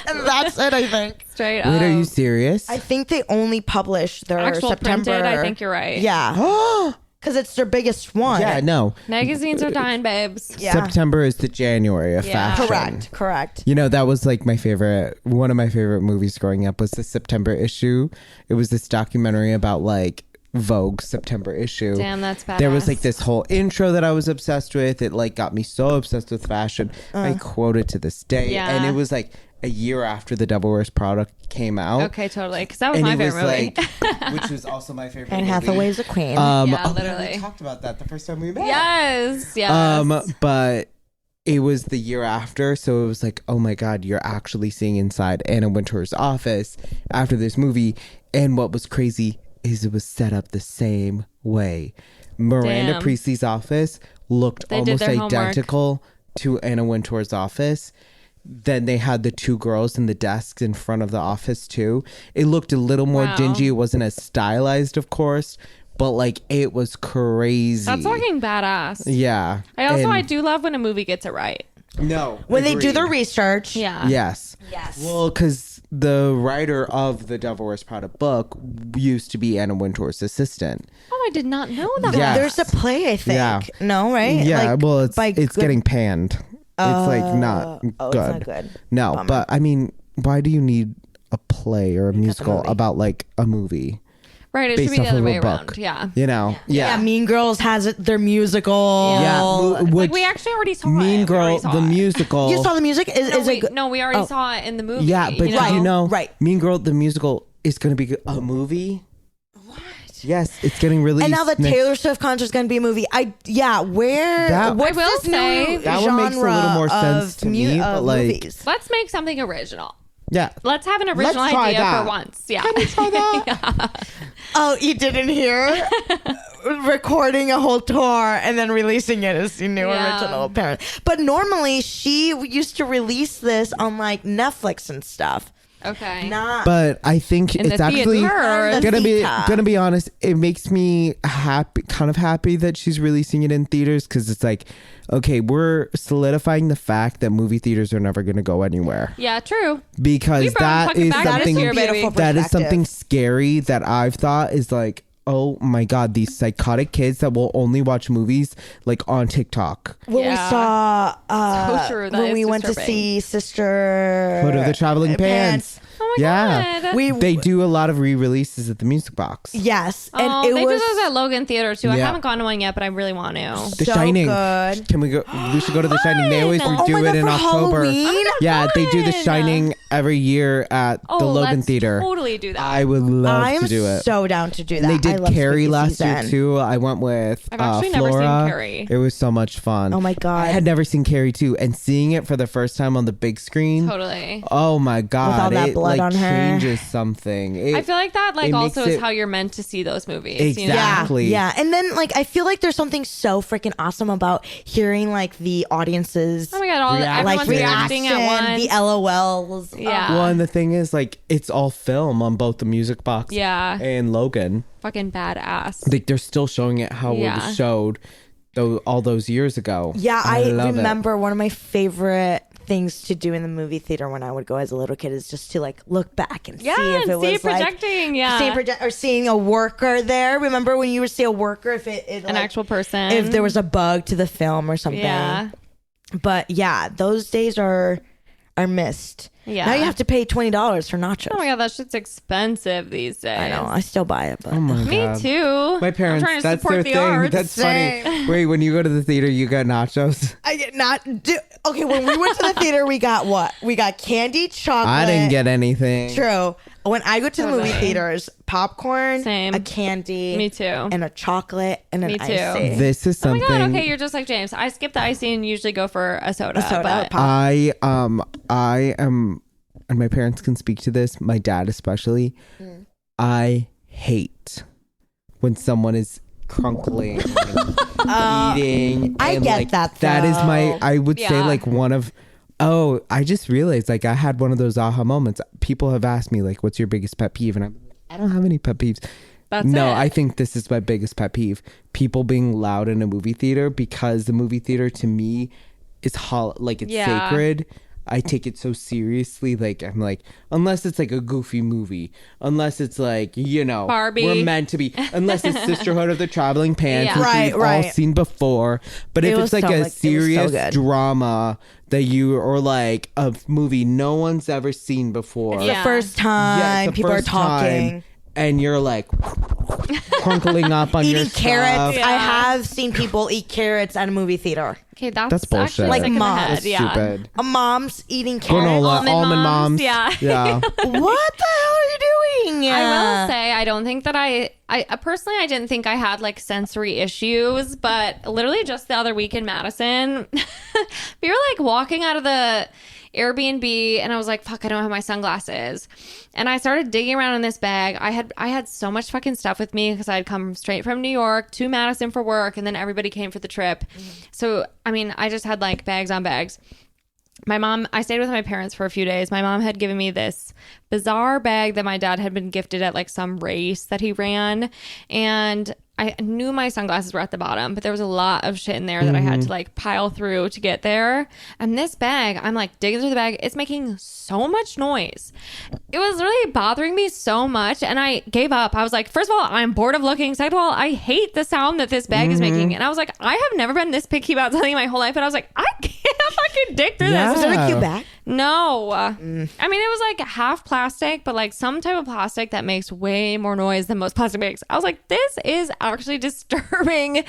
And that's it, I think. Straight Wait, up. are you serious? I think they only publish their Actual September. printed, I think you're right. Yeah. Because it's their biggest one. Yeah, no. Magazines are dying, babes. Yeah. September is the January of fashion. Correct. You know, that was like one of my favorite movies growing up was the September issue. It was this documentary about like Vogue's September issue. Damn, that's badass. There was like this whole intro that I was obsessed with. It like got me so obsessed with fashion. I quote it to this day. Yeah. And it was like a year after The Devil Wears Prada came out. Okay, totally. Because that was And my it was favorite movie. like, which was also my favorite Anne movie. Hathaway's a queen. Yeah, literally. We talked about that the first time we met. Yes. But it was the year after, so it was like, oh my God, you're actually seeing inside Anna Wintour's office after this movie. And what was crazy is it was set up the same way. Miranda Damn. Priestley's office looked They did almost their homework. identical to Anna Wintour's office. Then they had the two girls in the desks in front of the office too. It looked a little more dingy. It wasn't as stylized, of course, but like it was crazy. That's fucking badass. Yeah. I do love when a movie gets it right. No. When they do agreed. their research. Yeah. Yes. Yes. Well, because the writer of the Devil Wears Prada book used to be Anna Wintour's assistant. Oh, I did not know that. Yeah. There's a play, I think. Yeah. No, right? Yeah. Like, well, it's by getting panned. It's like not good. it's not good. No, Bummer. but I mean, why do you need a play or a musical movie. about like a movie? Right. It should based be the off other of a way book? around. Yeah. You know? Yeah, Mean Girls has their musical. Yeah. Like, Which we actually already saw it. Mean We Girl, already saw the it. musical. You saw the music? We already saw it in the movie. Yeah, but you know, Right. Mean Girl, the musical is going to be a movie. What? Yes, it's getting released. And now the Taylor Swift concert's going to be a movie. What's I will this say new that one makes a genre little more sense of to me, but like, movies? Let's make something original. yeah. Let's have an original Let's try idea that. for once. Yeah. Can we try that? Oh, you didn't hear? Recording a whole tour and then releasing it as the new original parent. But normally she used to release this on like Netflix and stuff. Okay. Not But I think In the it's actually theater. gonna be honest. It makes me kind of happy that she's releasing it in theaters because it's like, okay, we're solidifying the fact that movie theaters are never gonna go anywhere Yeah, true. because We brought that fucking is back something this year, baby. that is something scary that I've thought is like, oh my God, these psychotic kids that will only watch movies like on TikTok. when we Yeah. saw So true. That when is we went to disturbing. see Sister Hood of the Traveling Pants. Oh my Yeah. God. They do a lot of re-releases at the Music Box. Yes, and Oh, it they was do those at Logan Theater too. I Yeah. haven't gone to one yet, but I really want to. The so Shining. good. Can we go? We should go to The Shining. They always Oh do my it God, in for October. Halloween? Yeah, they do The fun. Shining every year at the Logan let's Theater. Totally do that. I would love I'm to do it. so down to do that. And they I did love Carrie spooky last year season. too. I went with I've actually never seen Flora. Carrie. It was so much fun. Oh my God. I had never seen Carrie too, and seeing it for the first time on the big screen. Totally. Oh my God! all that it blood like on her. changes something. I feel like that it also makes is it- how you're meant to see those movies. You know? Exactly. Yeah. And then like I feel like there's something so freaking awesome about hearing like the audiences Oh my God! React- Everyone's like reacting at once. the LOLs, Yeah. Well, and the thing is, like, it's all film on both the Music Box and Logan. Fucking badass. Like, they're still showing it how it was showed all those years ago. Yeah, I remember one of my favorite things to do in the movie theater when I would go as a little kid is just to like look back and see if it was projecting, or seeing a worker there. Remember when you would see a worker if it an actual person, if there was a bug to the film or something. Yeah. But yeah, those days are missed. Yeah. Now you have to pay $20 for nachos. Oh my god, that shit's expensive these days. I know. I still buy it, but me too. My parents, I'm trying to that's support their the thing. arts. That's funny. Wait, when you go to the theater, you get nachos? I did not do. Okay, when we went to the theater, we got what? We got candy, chocolate. I didn't get anything. True. When I go to the movie theaters, popcorn, Same. a candy, Me too. and a chocolate and an Me too. icing. This is something. Oh my god, okay, you're just like James. I skip the icing and usually go for a soda. But pop. I am, and my parents can speak to this, my dad especially. I hate when someone is crunkling and eating. I and get like, that, That is though. I would say like one of, I just realized like I had one of those aha moments. People have asked me like, what's your biggest pet peeve? And I don't have any pet peeves. That's no, it. I think this is my biggest pet peeve. People being loud in a movie theater, because the movie theater to me is like it's sacred. I take it so seriously. Like, I'm like, unless it's like a goofy movie, unless it's like, Barbie. We're meant to be, unless it's Sisterhood of the Traveling Pants, which we've all seen before. But if it's like a serious drama that or like a movie no one's ever seen before. It's the first time people are talking. And you're like crunkling up on your eating carrots. Yeah. I have seen people eat carrots at a movie theater. Okay, that's bullshit. actually Like sick in the moms. head. That's Yeah. stupid. A mom's eating carrots. Granola, almond moms. Yeah. Yeah. What the hell are you doing? I will say, I don't think that I personally, I didn't think I had like sensory issues, but literally just the other week in Madison, we were like walking out of the Airbnb and I was like, fuck, I don't have my sunglasses. And I started digging around in this bag. I had so much fucking stuff with me because I had come straight from New York to Madison for work, and then everybody came for the trip. So, I mean, I just had like bags on bags. I stayed with my parents for a few days. My mom had given me this bizarre bag that my dad had been gifted at like some race that he ran. And I knew my sunglasses were at the bottom, but there was a lot of shit in there that I had to like pile through to get there. And this bag, I'm like digging through the bag. It's making so much noise. It was really bothering me so much. And I gave up. I was like, first of all, I'm bored of looking. Second of all, I hate the sound that this bag is making. And I was like, I have never been this picky about something in my whole life. And I was like, I can't fucking dig through this. Was it a cute bag? No. I mean, it was like half plastic, but like some type of plastic that makes way more noise than most plastic makes. I was like, this is actually disturbing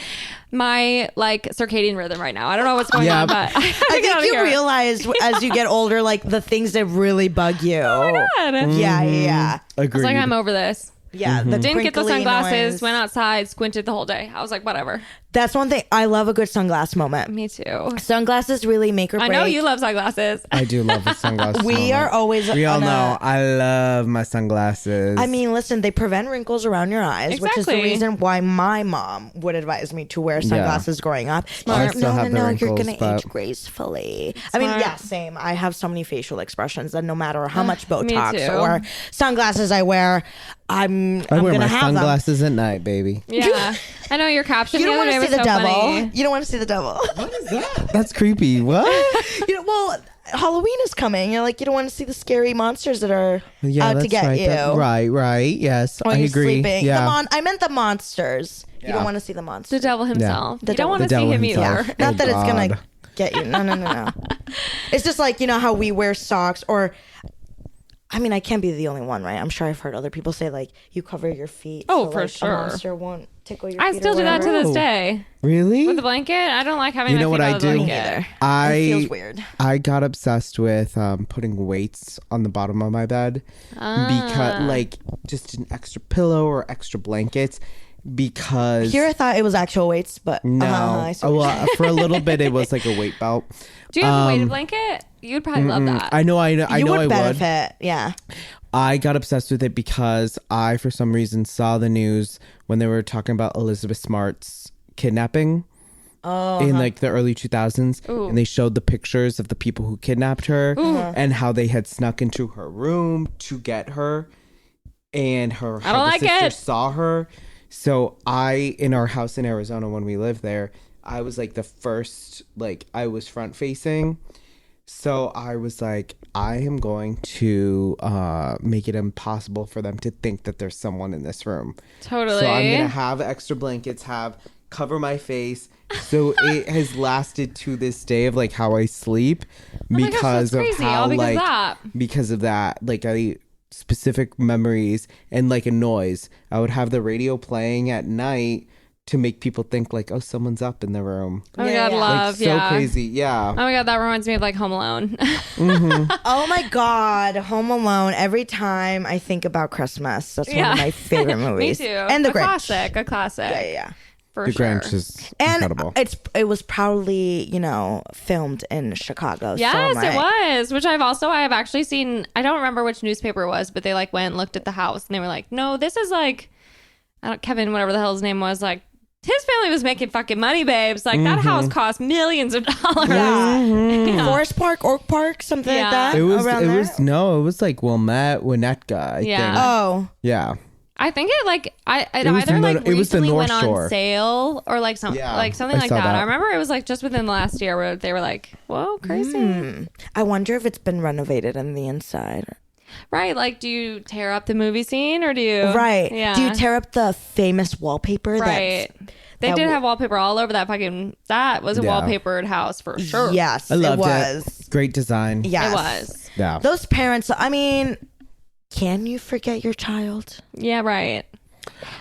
my like circadian rhythm right now. I don't know what's going on, but I think you realize as you get older, like the things that really bug you. Oh my God. Yeah. I was like, I'm over this. Yeah, the Didn't get the crinkly sunglasses, noise. went outside, squinted the whole day. I was like, whatever. That's one thing. I love a good sunglass moment. Me too. Sunglasses really make or break. I know you love sunglasses. I do love the sunglasses. We are always. We all know I love my sunglasses. I mean, listen, they prevent wrinkles around your eyes, which is the Exactly. reason why my mom would advise me to wear sunglasses growing up. I She's still like, have the you're wrinkles, going to but- age gracefully. I mean, yeah, same. I have so many facial expressions that no matter how much Me Botox too. or sunglasses I wear, I'm I wear going my to have them. sunglasses at night, baby. Yeah. I know your caption You the don't other want day to see was the so devil. funny. You don't want to see the devil. What is that? That's creepy. What? Well, Halloween is coming. You're like, you don't want to see the scary monsters that are out to get right. you. Right. Yes, While I you're agree. sleeping. Yeah. I meant the monsters. You Yeah. don't want to see the The monsters. devil himself. The You don't devil. want to The see devil him himself. either. Not Oh, that it's going God. to get you. No. It's just like, you know how we wear socks or... I mean, I can't be the only one, right? I'm sure I've heard other people say, like, you cover your feet. Oh, so, for like, sure. A monster won't tickle your I feet still or do that to whatever. this day. Really? With the blanket, I don't like having You my know feet what out I of the do? blanket. It feels weird. I got obsessed with putting weights on the bottom of my bed because, like, just an extra pillow or extra blankets. Because Here I thought it was actual weights, but... no, I see what you're well, for a little bit it was like a weight belt. Do you have a weighted blanket? You'd probably love that. I know. I you know. would I benefit, yeah. I got obsessed with it because I, for some reason, saw the news when they were talking about Elizabeth Smart's kidnapping in like the early 2000s. Ooh. And they showed the pictures of the people who kidnapped her and how they had snuck into her room to get her, and her sister saw her. So in our house in Arizona when we lived there, I was like the first, like I was front facing. So I was like, I am going to make it impossible for them to think that there's someone in this room. Totally. So I'm going to have extra blankets, cover my face. So it has lasted to this day of like how I sleep because of how because of that, like specific memories and like a noise. I would have the radio playing at night to make people think like, oh, someone's up in the room. Oh my God, love. Like, so crazy. Yeah. Oh my God, that reminds me of like Home Alone. Oh my God, Home Alone. Every time I think about Christmas, that's one of my favorite movies. Me too. And the Grinch. A classic. Yeah. For the sure. Grinch is incredible. And it was probably, filmed in Chicago. Yes, it was. Which I've actually seen. I don't remember which newspaper it was, but they like went and looked at the house and they were like, no, this is like, Kevin, whatever the hell his name was, like, his family was making fucking money, babes. Like, that house cost millions of dollars. Yeah. Forest Park, Oak Park, something like that. It was like Wilmette, Winnetka, I think. Oh. Yeah. I think it like recently went on sale or like something like that. I remember it was like just within the last year where they were like, whoa, crazy. I wonder if it's been renovated on the inside. Right, like do you tear up the movie scene or do you? Right. Yeah. Do you tear up the famous wallpaper? Right. They did have wallpaper all over that fucking. That was a wallpapered house for sure. Yes, I loved it was. It. Great design. Yes. It was. Yeah. Those parents. I mean, can you forget your child? Yeah. Right.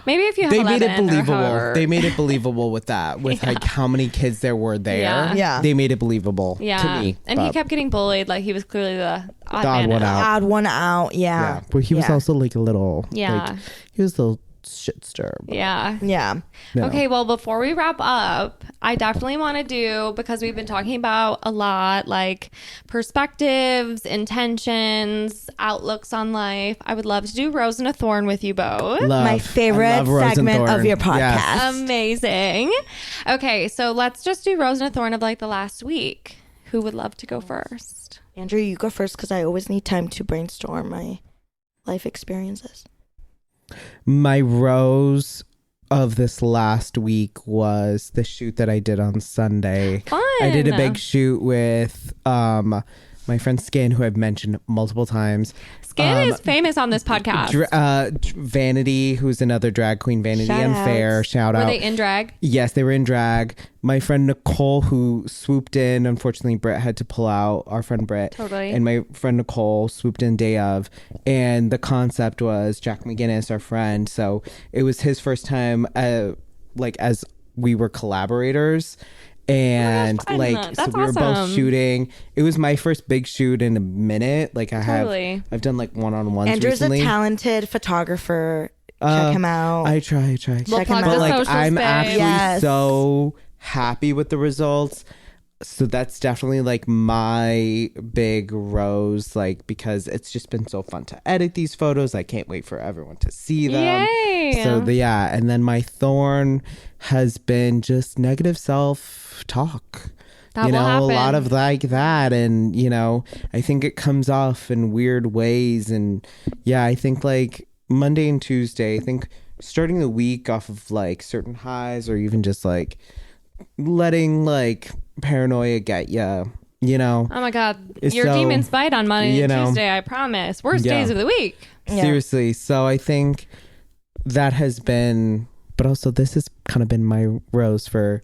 Maybe if you have they made 11 it believable. Or They made it believable with that, with like how many kids there were there. Yeah. They made it believable to me. And he kept getting bullied. Like he was clearly the odd one out. Odd one out. Yeah. But he was also like a little. Yeah. Like, he was a little shit stir. Yeah. Yeah. No. Okay, well, before we wrap up, I definitely want to do, because we've been talking about a lot, like perspectives, intentions, outlooks on life. I would love to do Rose and a Thorn with you both. My favorite segment of your podcast. Yes. Amazing. Okay, so let's just do Rose and a Thorn of like the last week. Who would love to go first? Andrew, you go first because I always need time to brainstorm my life experiences. My rose of this last week was the shoot that I did on Sunday. Fun. I did a big shoot with my friend Skin, who I've mentioned multiple times. Skin is famous on this podcast. Vanity, who's another drag queen, Vanity Unfair. Shout out. Were they in drag? Yes, they were in drag. My friend Nicole, who swooped in. Unfortunately, Britt had to pull out. Our friend Britt. Totally. And my friend Nicole swooped in day of. And the concept was Jack McGinnis, our friend. So it was his first time, like as we were collaborators. And like, so we were both shooting. It was my first big shoot in a minute. Like I've done like one-on-ones Andrew's recently. a talented photographer. Check him out. I try. Check him But out. like, I'm actually so happy with the results. So that's definitely like my big rose, like, because it's just been so fun to edit these photos. I can't wait for everyone to see them. Yay. So and then my thorn has been just negative self-talk. That will happen. A lot of like that. And, I think it comes off in weird ways. And I think like Monday and Tuesday, I think starting the week off of like certain highs, or even just like letting like paranoia get you, Oh my God. Your demons bite on Monday and Tuesday, I promise. Worst days of the week. Seriously. So I think that has been, but also this has kind of been my rose for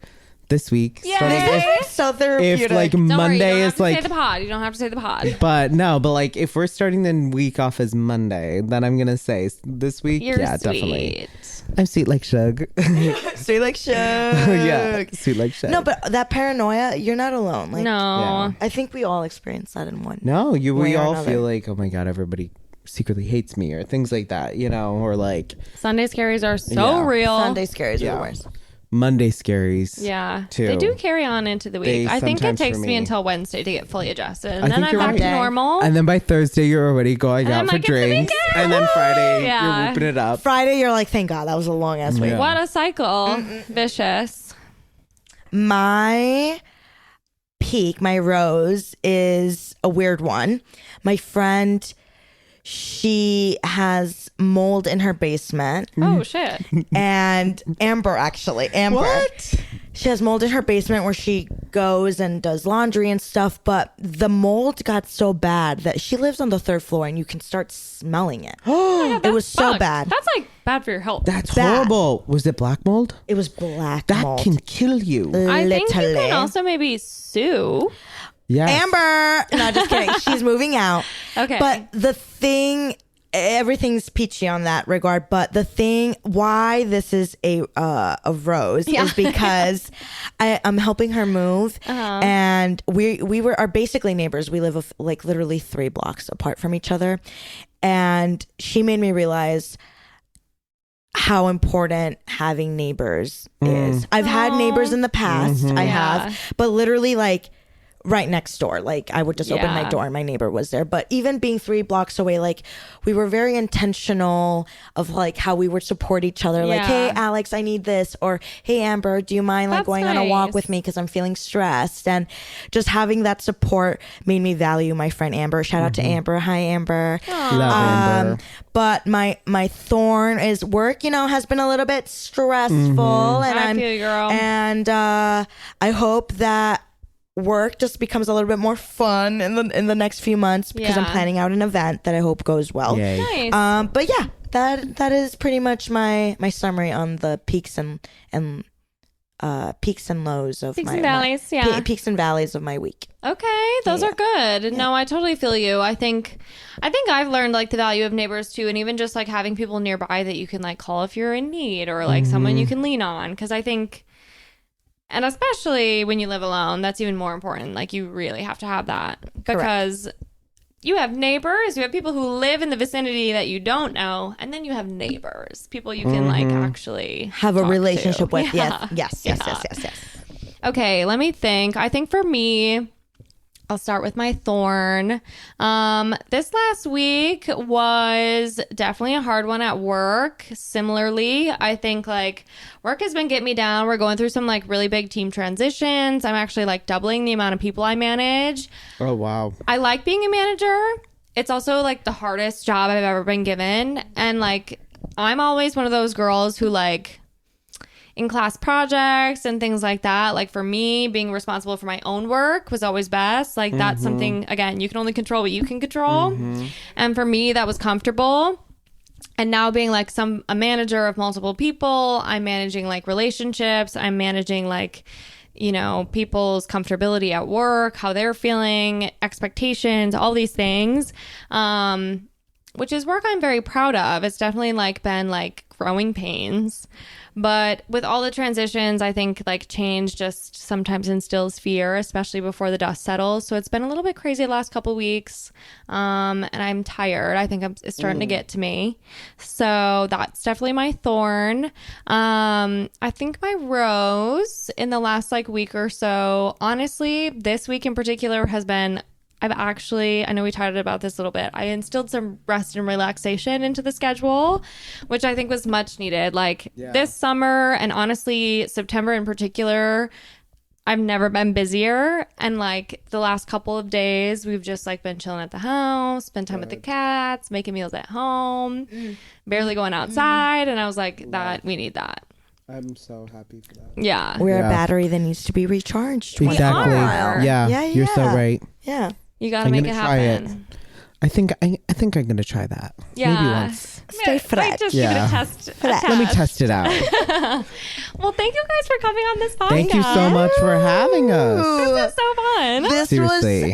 this week. Yeah, so therapeutic. If like Don't Monday worry, is like say the pod. You don't have to say the pod. But like if we're starting the week off as Monday, then I'm gonna say this week. You're sweet. Definitely. I'm sweet like Shug. Sweet like Shug. Sweet like Shug. No, but that paranoia, you're not alone. Like, no. I think we all experience that in one. No, we all feel like, oh my God, everybody secretly hates me, or things like that, or like Sunday scaries are so real. Sunday scaries are the worst. Monday scaries. Yeah. Too. They do carry on into the week. I think it takes me until Wednesday to get fully adjusted. And then I'm back to normal. And then by Thursday, you're already going out for drinks. And then Friday, you're whooping it up. Friday, you're like, thank God, that was a long ass week. What a cycle. Vicious. My peak, my rose is a weird one. My friend, she has mold in her basement. Oh, shit. And Amber. What? She has mold in her basement where she goes and does laundry and stuff, but the mold got so bad that she lives on the 3rd floor and you can start smelling it. Oh, it was so bad. That's like bad for your health. That's horrible. Was it black mold? It was black That mold. can kill you. I think you can also maybe sue. Yeah. Amber. No, just kidding. She's moving out. Okay. But the thing, everything's peachy on that regard. But the thing, why this is a rose is because I'm helping her move, and we are basically neighbors. We live like literally 3 blocks apart from each other, and she made me realize how important having neighbors is. I've had neighbors in the past. I have, but literally like right next door. Like I would just open my door and my neighbor was there. But even being 3 blocks away, like we were very intentional of like how we would support each other. Like, hey, Alex, I need this. Or, hey, Amber, do you mind like going on a walk with me because I'm feeling stressed? And just having that support made me value my friend Amber. Shout out to Amber. Hi, Amber. Love Amber. But my thorn is work, has been a little bit stressful. And I feel you, girl. And I hope that work just becomes a little bit more fun in the next few months because I'm planning out an event that I hope goes well. Yay. Nice. But yeah, that is pretty much my summary on the peaks and lows of peaks and valleys. Yeah, peaks and valleys of my week. Okay, those are good. Yeah. No, I totally feel you. I think I've learned like the value of neighbors too, and even just like having people nearby that you can like call if you're in need or like someone you can lean on. Because I think. And especially when you live alone, that's even more important. Like, you really have to have that. Because you have neighbors, you have people who live in the vicinity that you don't know, and then you have neighbors, people you can, like, actually have a relationship with. Yeah. Yes. Okay, let me think. I think for me, I'll start with my thorn. This last week was definitely a hard one at work. Similarly, I think like work has been getting me down. We're going through some like really big team transitions. I'm actually like doubling the amount of people I manage. Oh, wow. I like being a manager. It's also like the hardest job I've ever been given. And like, I'm always one of those girls who like, in class projects and things like that, like for me, being responsible for my own work was always best. Like that's something, again, you can only control what you can control. And for me, that was comfortable. And now being like a manager of multiple people, I'm managing like relationships. I'm managing like, people's comfortability at work, how they're feeling, expectations, all these things, which is work I'm very proud of. It's definitely like been like growing pains. But with all the transitions, I think like change just sometimes instills fear, especially before the dust settles. So it's been a little bit crazy the last couple of weeks. And I'm tired. I think it's starting to get to me. So that's definitely my thorn. I think my rose in the last like week or so, honestly, this week in particular has been I know we talked about this a little bit. I instilled some rest and relaxation into the schedule, which I think was much needed. Like this summer and honestly, September in particular, I've never been busier. And like the last couple of days, we've just like been chilling at the house, spend time with the cats, making meals at home, barely going outside. And I was like, we need that. I'm so happy for that. Yeah. We're a battery that needs to be recharged. Exactly. Yeah. You're so right. Yeah. You gotta make it happen. I think I'm gonna try that. Yeah. Maybe once. Stay fresh. Just give it a test. Let me test it out. Well, thank you guys for coming on this podcast. Thank you so much for having us. This was so fun. This Seriously.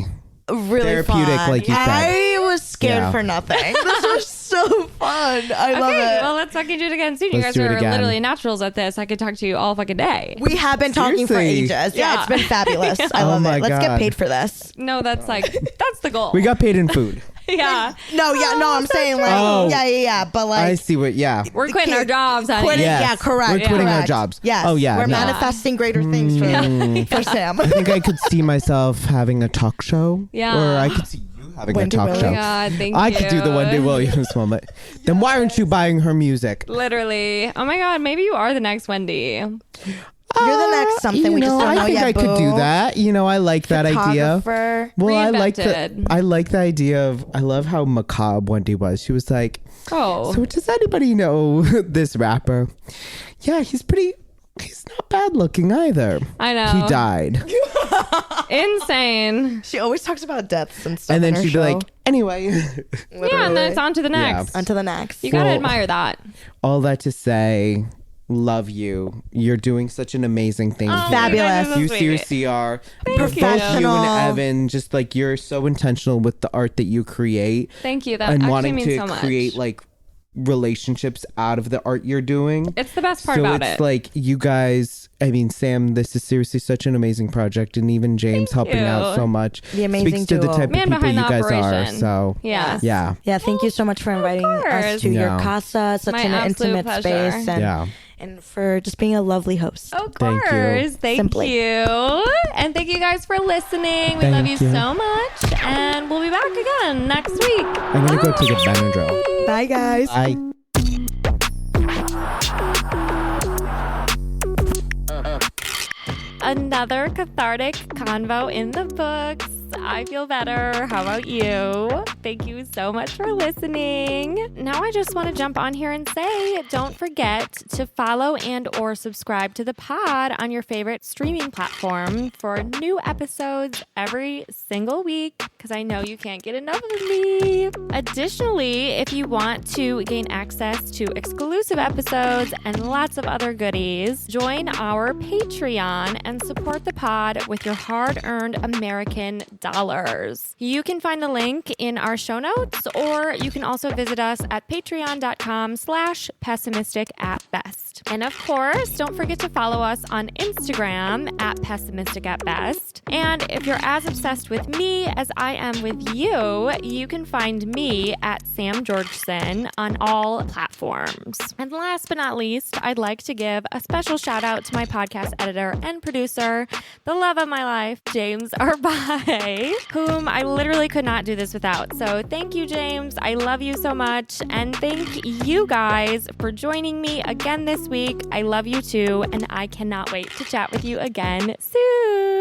was really therapeutic, fun. like you said. I was scared for nothing. This was so fun. I love it. Well, let's fucking do it again soon. You guys are literally naturals at this. I could talk to you all fucking day. We have been talking for ages. Yeah, it's been fabulous. I love it. Let's get paid for this. No, that's the goal. We got paid in food. Yeah. No, I'm saying like, yeah. But like, I see what, we're quitting our jobs, honey. Yeah, correct. We're quitting our jobs. Yes. Oh, yeah. We're manifesting greater things for Sam. I think I could see myself having a talk show. Yeah. Or I could see you having a talk show. Oh my God, thank I you. could do the Wendy Williams moment. Then why aren't you buying her music? Literally. Oh my God, maybe you are the next Wendy. You're the next something. We just don't know I think yet. I could do that. I like that idea. Well, I like the idea of. I love how macabre Wendy was. She was like, "Oh, so does anybody know this rapper? Yeah, he's not bad looking either. I know. He died. Insane. She always talks about deaths and stuff. And then she'd be like, anyway. Yeah, and then it's on to the next. Yeah. On to the next. You gotta admire that. All that to say, love you. You're doing such an amazing thing. Fabulous. You seriously are. Professional. Both you and Evan, just like you're so intentional with the art that you create. Thank you. That and actually wanting means to so much. create like relationships out of the art you're doing. It's the best part about it. So it's like you guys, I mean, Sam, this is seriously such an amazing project, and even James helping out so much. The amazing speaks to the type of people you guys are. So yeah. Thank you so much for inviting us to your casa, such an intimate space, and for just being a lovely host. Of course. Thank you. And thank you guys for listening. We love you so much. And we'll be back again next week. I'm going to go take a Benadryl. Bye, guys. Bye. Another cathartic convo in the books. I feel better. How about you? Thank you so much for listening. Now I just want to jump on here and say, don't forget to follow and or subscribe to the pod on your favorite streaming platform for new episodes every single week, because I know you can't get enough of me. Additionally, if you want to gain access to exclusive episodes and lots of other goodies, join our Patreon and support the pod with your hard-earned American dollars. You can find the link in our show notes, or you can also visit us at patreon.com/pessimistic@best. And of course, don't forget to follow us on Instagram @pessimistic@best. And if you're as obsessed with me as I am with you, you can find me at Sam Georgeson on all platforms. And last but not least, I'd like to give a special shout out to my podcast editor and producer, the love of my life, James Arbai, whom I literally could not do this without. So thank you, James. I love you so much. And thank you guys for joining me again this week. I love you too. And I cannot wait to chat with you again soon.